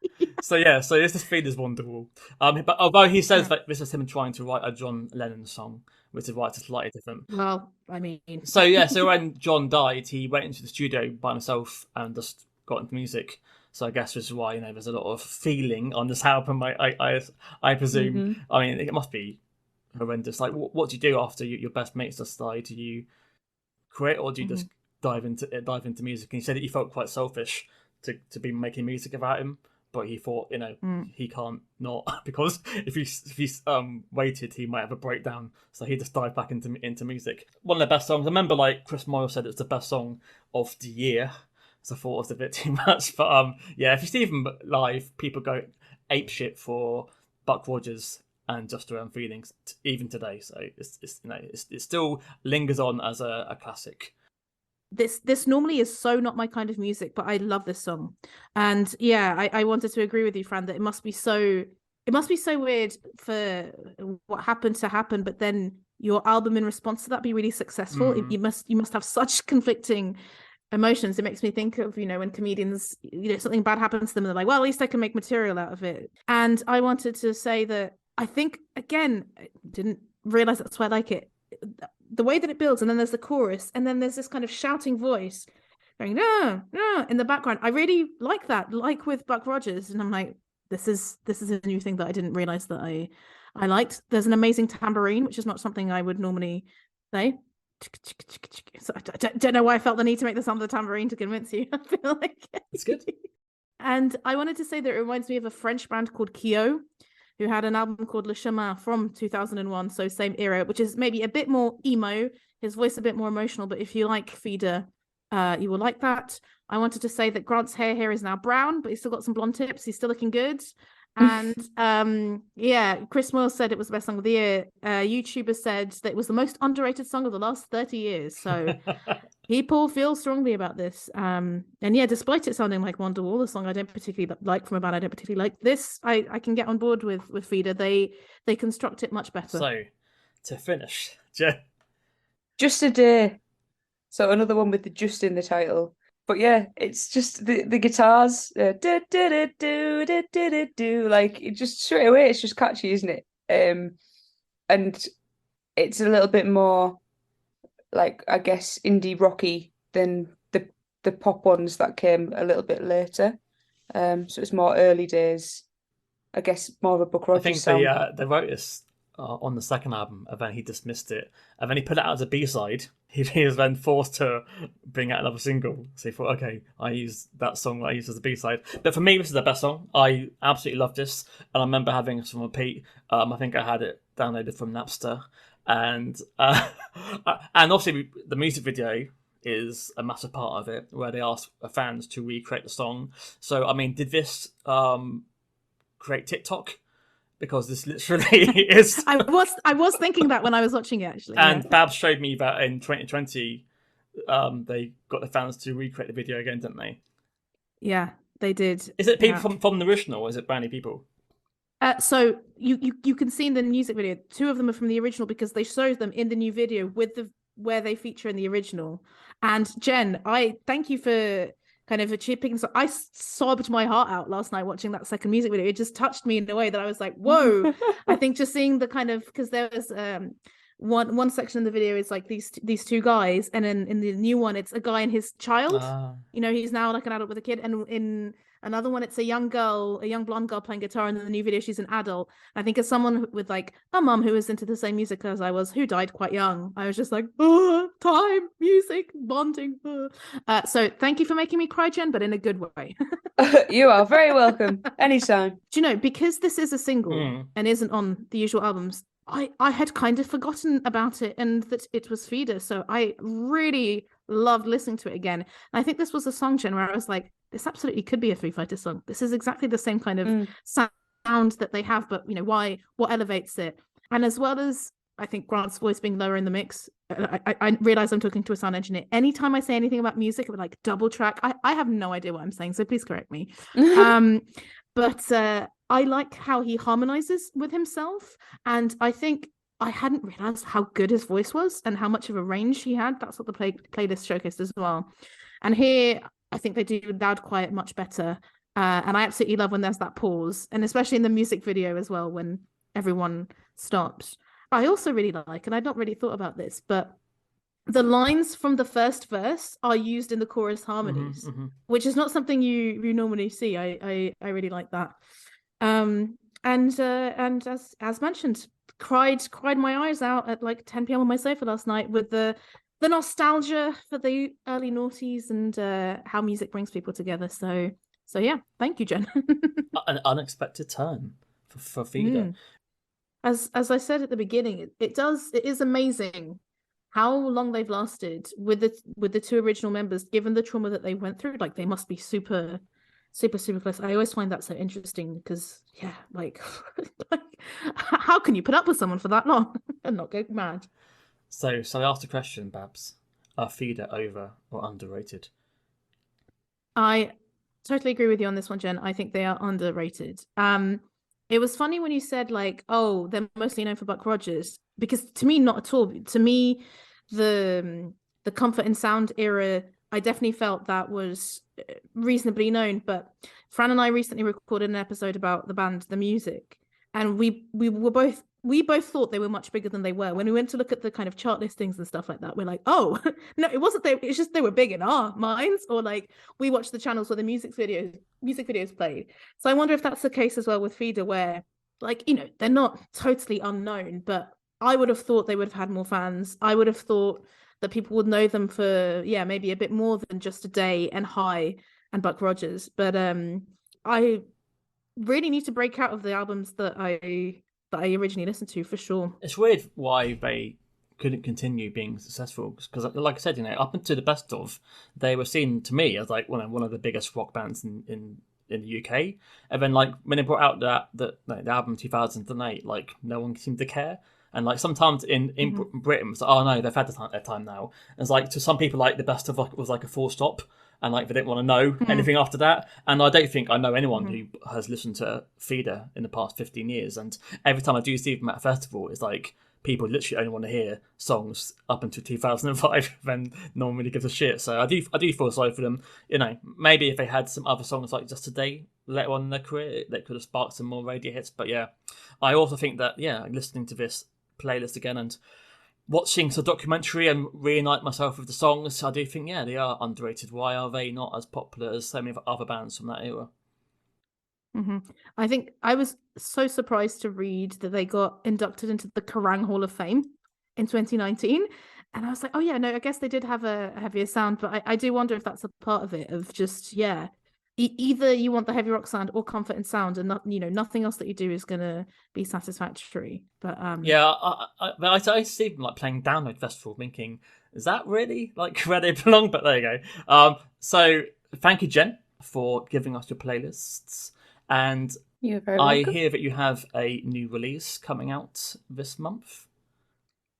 yeah. So this is Feeder's Wonderwall. But although he says that this is him trying to write a John Lennon song, which is why it's slightly different. Well, I mean. So when John died, he went into the studio by himself and just got into music. So I guess this is why there's a lot of feeling on this album. I presume. Mm-hmm. I mean, it must be horrendous. Like, what do you do after your best mates just die? Do you quit, or do you just dive into music? And he said that he felt quite selfish to be making music about him, but he thought he can't not, because if he's waited, he might have a breakdown. So he just dived back into music. One of the best songs. I remember like Chris Moyle said it's the best song of the year. So I thought it was a bit too much, but if you see them live, people go apeshit for Buck Rogers and Just Around Feelings even today. So it still lingers on as a classic. This normally is so not my kind of music, but I love this song. And I wanted to agree with you, Fran, that it must be so weird for what happened to happen, but then your album in response to that be really successful. You must have such conflicting emotions. It makes me think of, when comedians, something bad happens to them and they're like, well, at least I can make material out of it. And I wanted to say that I think, again, I didn't realize that's why I like it. The way that it builds, and then there's the chorus, and then there's this kind of shouting voice going no in the background. I really like that, like with Buck Rogers, and I'm like, this is a new thing that I didn't realize that I liked. There's an amazing tambourine, which is not something I would normally say. So I don't know why I felt the need to make the sound of the tambourine to convince you. I feel like it's good. And I wanted to say that it reminds me of a French band called Kyo, who had an album called Le Chemin from 2001, so same era, which is maybe a bit more emo, his voice a bit more emotional, but if you like Feeder, you will like that. I wanted to say that Grant's hair here is now brown, but he's still got some blonde tips. He's still looking good. And Chris Moyle said it was the best song of the year. YouTuber said that it was the most underrated song of the last 30 years. So people feel strongly about this. And despite it sounding like Wonderwall, the song I don't particularly like from a band I don't particularly like, this I can get on board with Feeder. They construct it much better. So to finish, Just a Day. So another one with the just in the title. But yeah, it's just the guitars, like it just straight away, it's just catchy, isn't it? And it's a little bit more like I guess indie rocky than the pop ones that came a little bit later. So it's more early days. I guess more of a Buck I Rogers think sound. they wrote this on the second album, and then he dismissed it, and then he put it out as a B-side. He was then forced to bring out another single. So he thought, okay, I use that song that I used as a B-side. But for me, this is the best song. I absolutely love this, and I remember having it on repeat. I think I had it downloaded from Napster, and and obviously the music video is a massive part of it, where they ask fans to recreate the song. So, I mean, did this create TikTok? Because this literally is. I was thinking that when I was watching it, actually. And yeah. Babs showed me that in 2020, they got the fans to recreate the video again, didn't they? Yeah, they did. Is it people from the original, or is it brand new people? So you can see in the music video, two of them are from the original because they showed them in the new video with where they feature in the original. And Jen, I thank you for kind of chipping. So I sobbed my heart out last night watching that second music video. It just touched me in a way that I was like, whoa. I think just seeing the kind of, because there was one section in the video is like these two guys, and then in the new one it's a guy and his child. You know, he's now like an adult with a kid, and in another one it's a young blonde girl playing guitar, and in the new video she's an adult. I think as someone with like a mum who was into the same music as I was, who died quite young, I was just like, oh, time, music, bonding. So thank you for making me cry, Jen, but in a good way. You are very welcome. Anytime. Do you know, because this is a single and isn't on the usual albums, I had kind of forgotten about it and that it was Feeder. So I really loved listening to it again. And I think this was a song, Jen, where I was like, this absolutely could be a Foo Fighters song. This is exactly the same kind of sound that they have, but you know, what elevates it? And as well as I think Grant's voice being lower in the mix, I realize I'm talking to a sound engineer. Anytime I say anything about music, it would like double track. I have no idea what I'm saying, so please correct me. But I like how he harmonizes with himself, and I think I hadn't realized how good his voice was and how much of a range he had. That's what the playlist showcased as well. And here, I think they do loud, quiet much better. And I absolutely love when there's that pause, and especially in the music video as well, when everyone stops. I also really like, and I'd not really thought about this, but the lines from the first verse are used in the chorus harmonies, which is not something you normally see. I really like that. And as mentioned, cried my eyes out at like 10 p.m. on my sofa last night with the nostalgia for the early noughties and how music brings people together. So yeah, thank you, Jen. An unexpected turn for Feeder. As I said at the beginning, it is amazing how long they've lasted with the two original members, given the trauma that they went through. Like, they must be super close. I always find that so interesting because, yeah, like how can you put up with someone for that long and not go mad? So I asked a question, Babs. Are Feeder over or underrated? I totally agree with you on this one, Jen. I think they are underrated. It was funny when you said like, oh, they're mostly known for Buck Rogers, because to me, not at all. To me, the Comfort and Sound era, I definitely felt that was reasonably known. But Fran and I recently recorded an episode about the band The Music, and we both thought they were much bigger than they were. When we went to look at the kind of chart listings and stuff like that, we're like, oh, no, it wasn't they. It's just they were big in our minds. Or like, we watched the channels where the music videos played. So I wonder if that's the case as well with Feeder, where, like, you know, they're not totally unknown, but I would have thought they would have had more fans. I would have thought that people would know them for, yeah, maybe a bit more than just A Day and High and Buck Rogers. But I really need to break out of the albums that I originally listened to, for sure. It's weird why they couldn't continue being successful, because like I said, you know, up until the best of, they were seen to me as like one of the biggest rock bands in the UK. And then like when they brought out the album 2008, like no one seemed to care. And like sometimes in Britain, it's like, oh no, they've had their time now. And it's like, to some people, like the best of was like a full stop, and like they didn't want to know anything after that. And I don't think I know anyone who has listened to Feeder in the past 15 years. And every time I do see them at a festival, it's like people literally only want to hear songs up until 2005, then no one really gives a shit. So I do feel sorry for them. You know, maybe if they had some other songs like Just Today later on in their career, they could have sparked some more radio hits. But yeah, I also think that, yeah, listening to this playlist again, and watching the documentary and reunite myself with the songs, I do think, yeah, they are underrated. Why are they not as popular as so many other bands from that era? I think I was so surprised to read that they got inducted into the Kerrang Hall of Fame in 2019. And I was like, oh, yeah, no, I guess they did have a heavier sound. But I do wonder if that's a part of it, of just, yeah, either you want the heavy rock sound or comfort in sound, and not, nothing else that you do is going to be satisfactory. But yeah, I see them like playing Download Festival, thinking, is that really like where they belong? But there you go. So thank you, Jen, for giving us your playlists. And You're very I welcome. hear that you have a new release coming out this month.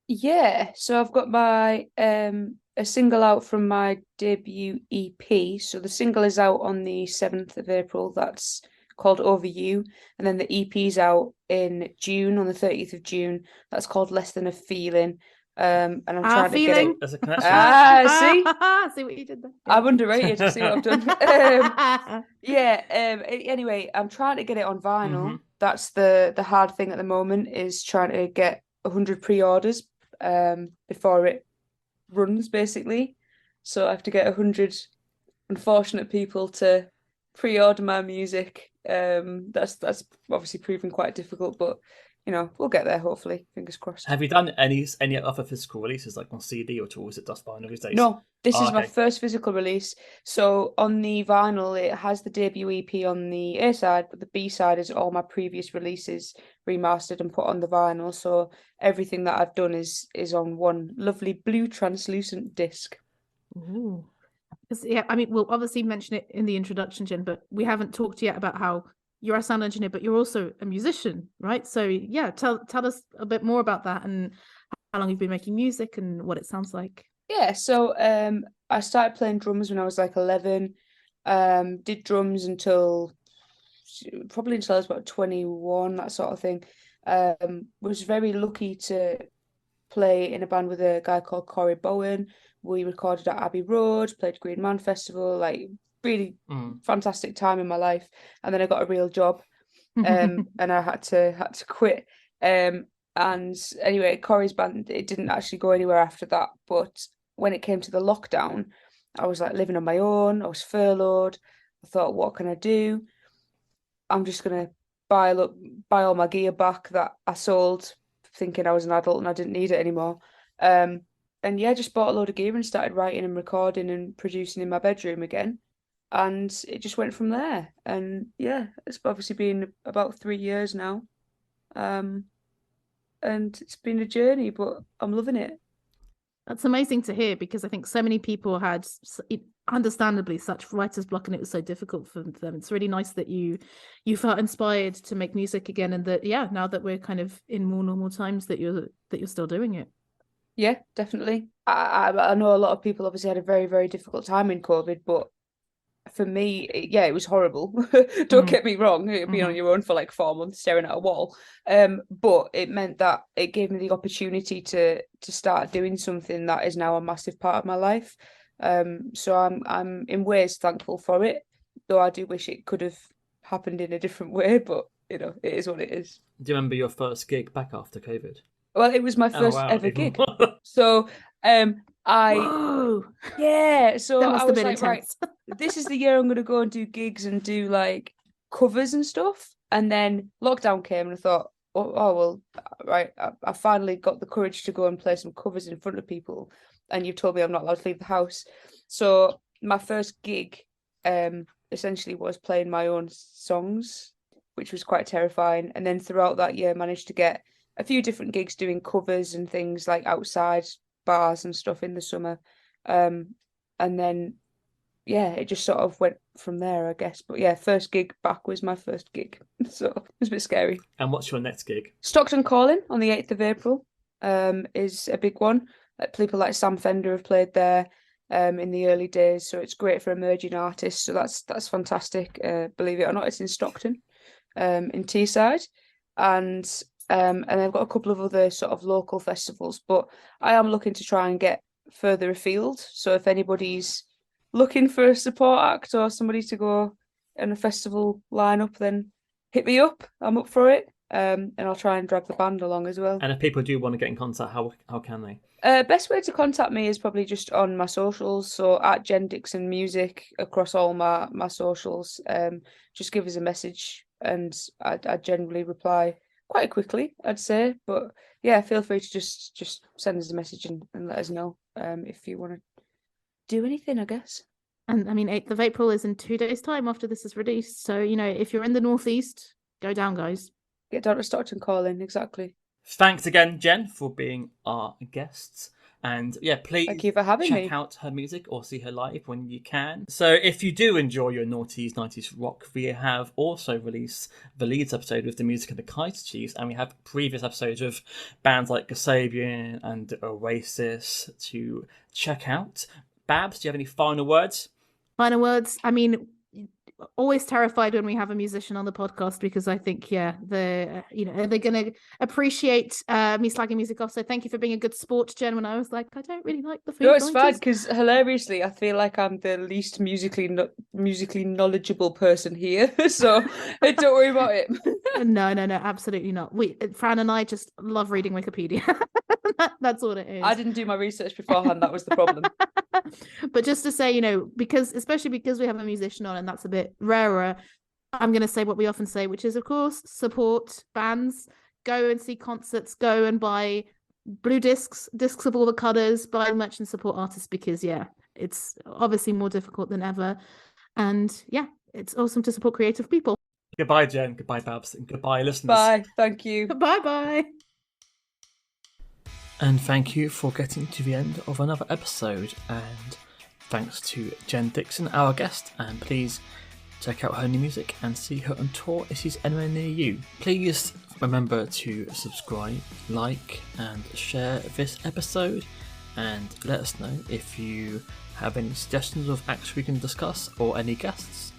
Yeah, so I've got my a single out from my debut EP. So the single is out on the 7th of April. That's called Over You. And then the EP's out in June, on the 30th of June. That's called Less Than a Feeling. And I'm trying to get it. There's a connection. See what you did there. I'm underrated. See what I've done. Anyway, I'm trying to get it on vinyl. That's the hard thing at the moment, is trying to get 100 pre-orders before it runs, basically. So I have to get 100 unfortunate people to pre-order my music. That's obviously proven quite difficult, but we'll get there, hopefully. Fingers crossed. Have you done any other physical releases, like on CD or is it just vinyl these days? No, this is my first physical release. So on the vinyl, it has the debut EP on the A side, but the B side is all my previous releases remastered and put on the vinyl. So everything that I've done is on one lovely blue translucent disc. Ooh. Yeah, I mean, we'll obviously mention it in the introduction, Jen, but we haven't talked yet about how you're a sound engineer, but you're also a musician, right? So yeah, tell us a bit more about that and how long you've been making music and what it sounds like. Yeah, so I started playing drums when I was like 11. Did drums until I was about 21, that sort of thing. Was very lucky to play in a band with a guy called Corey Bowen. We recorded at Abbey Road, played Green Man Festival, like really fantastic time in my life. And then I got a real job, and I had to quit. And anyway, Corey's band, it didn't actually go anywhere after that. But when it came to the lockdown, I was like living on my own. I was furloughed. I thought, what can I do? I'm just gonna buy all my gear back that I sold, thinking I was an adult and I didn't need it anymore. And yeah, just bought a load of gear and started writing and recording and producing in my bedroom again. And it just went from there. And yeah, it's obviously been about 3 years now. And it's been a journey, but I'm loving it. That's amazing to hear, because I think so many people had, understandably, such writer's block, and it was so difficult for them. It's really nice that you felt inspired to make music again, and that now that we're kind of in more normal times, that you're still doing it. Yeah, definitely. I know a lot of people obviously had a very, very difficult time in COVID, but for me, it was horrible. Don't get me wrong, being on your own for like 4 months staring at a wall. But it meant that it gave me the opportunity to start doing something that is now a massive part of my life. So I'm in ways thankful for it, though I do wish it could have happened in a different way, but it is what it is. Do you remember your first gig back after COVID? Well, it was my first ever gig. So so that must have been like, right, this is the year I'm going to go and do gigs and do like covers and stuff. And then lockdown came and I thought, well, right, I finally got the courage to go and play some covers in front of people. And you've told me I'm not allowed to leave the house. So my first gig essentially was playing my own songs, which was quite terrifying. And then throughout that year, I managed to get a few different gigs doing covers and things like outside bars and stuff in the summer. And then, yeah, it just sort of went from there, I guess. But yeah, first gig back was my first gig. So it was a bit scary. And what's your next gig? Stockton Calling on the 8th of April is a big one. People like Sam Fender have played there in the early days. So it's great for emerging artists. So that's fantastic. Believe it or not, it's in Stockton, in Teesside. And I've got a couple of other sort of local festivals, but I am looking to try and get further afield. So if anybody's looking for a support act or somebody to go in a festival lineup, then hit me up. I'm up for it. and I'll try and drag the band along as well. And if people do want to get in contact, how can they? Best way to contact me is probably just on my socials, so at Jen Dixon Music across all my socials. Just give us a message, and I generally reply quite quickly, I'd say. But yeah, feel free to just send us a message and let us know if you want to do anything, I guess. And I mean, 8th of April is in 2 days' time after this is released. So, you know, if you're in the Northeast, go down, guys. Get down to Stockton calling, exactly. Thanks again, Jen, for being our guest. And yeah, please Thank you for having me. check out her music or see her live when you can. So if you do enjoy your noughties, 90s rock, we have also released the Leeds episode with the music of the Kite Chiefs, and we have previous episodes of bands like Kasabian and Oasis to check out. Babs, do you have any final words? Final words. I mean, always terrified when we have a musician on the podcast because I think, they're going to appreciate me slagging music off. So thank you for being a good sport, Jen, when I was like, I don't really like the Foo No, it's Fighters. fine, because hilariously, I feel like I'm the least musically knowledgeable person here. So don't worry about it. No, absolutely not. Fran and I just love reading Wikipedia. That's what it is. I didn't do my research beforehand. That was the problem. But just to say, you know, especially because we have a musician on and that's a bit rarer, I'm going to say what we often say, which is, of course, support bands, go and see concerts, go and buy blue discs of all the colours, buy merch and support artists because, it's obviously more difficult than ever. And it's awesome to support creative people. Goodbye, Jen. Goodbye, Babs. And goodbye, listeners. Bye. Thank you. Bye-bye. And thank you for getting to the end of another episode. And thanks to Jen Dixon, our guest. And please check out her new music and see her on tour if she's anywhere near you. Please remember to subscribe, like, and share this episode. And let us know if you have any suggestions of acts we can discuss or any guests.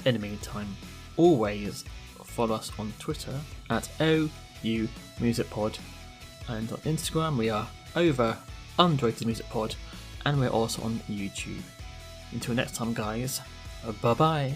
In the meantime, always follow us on Twitter at OUMusicPod. And on Instagram we are Overrated Music Pod, and we're also on YouTube. Until next time, guys, bye bye.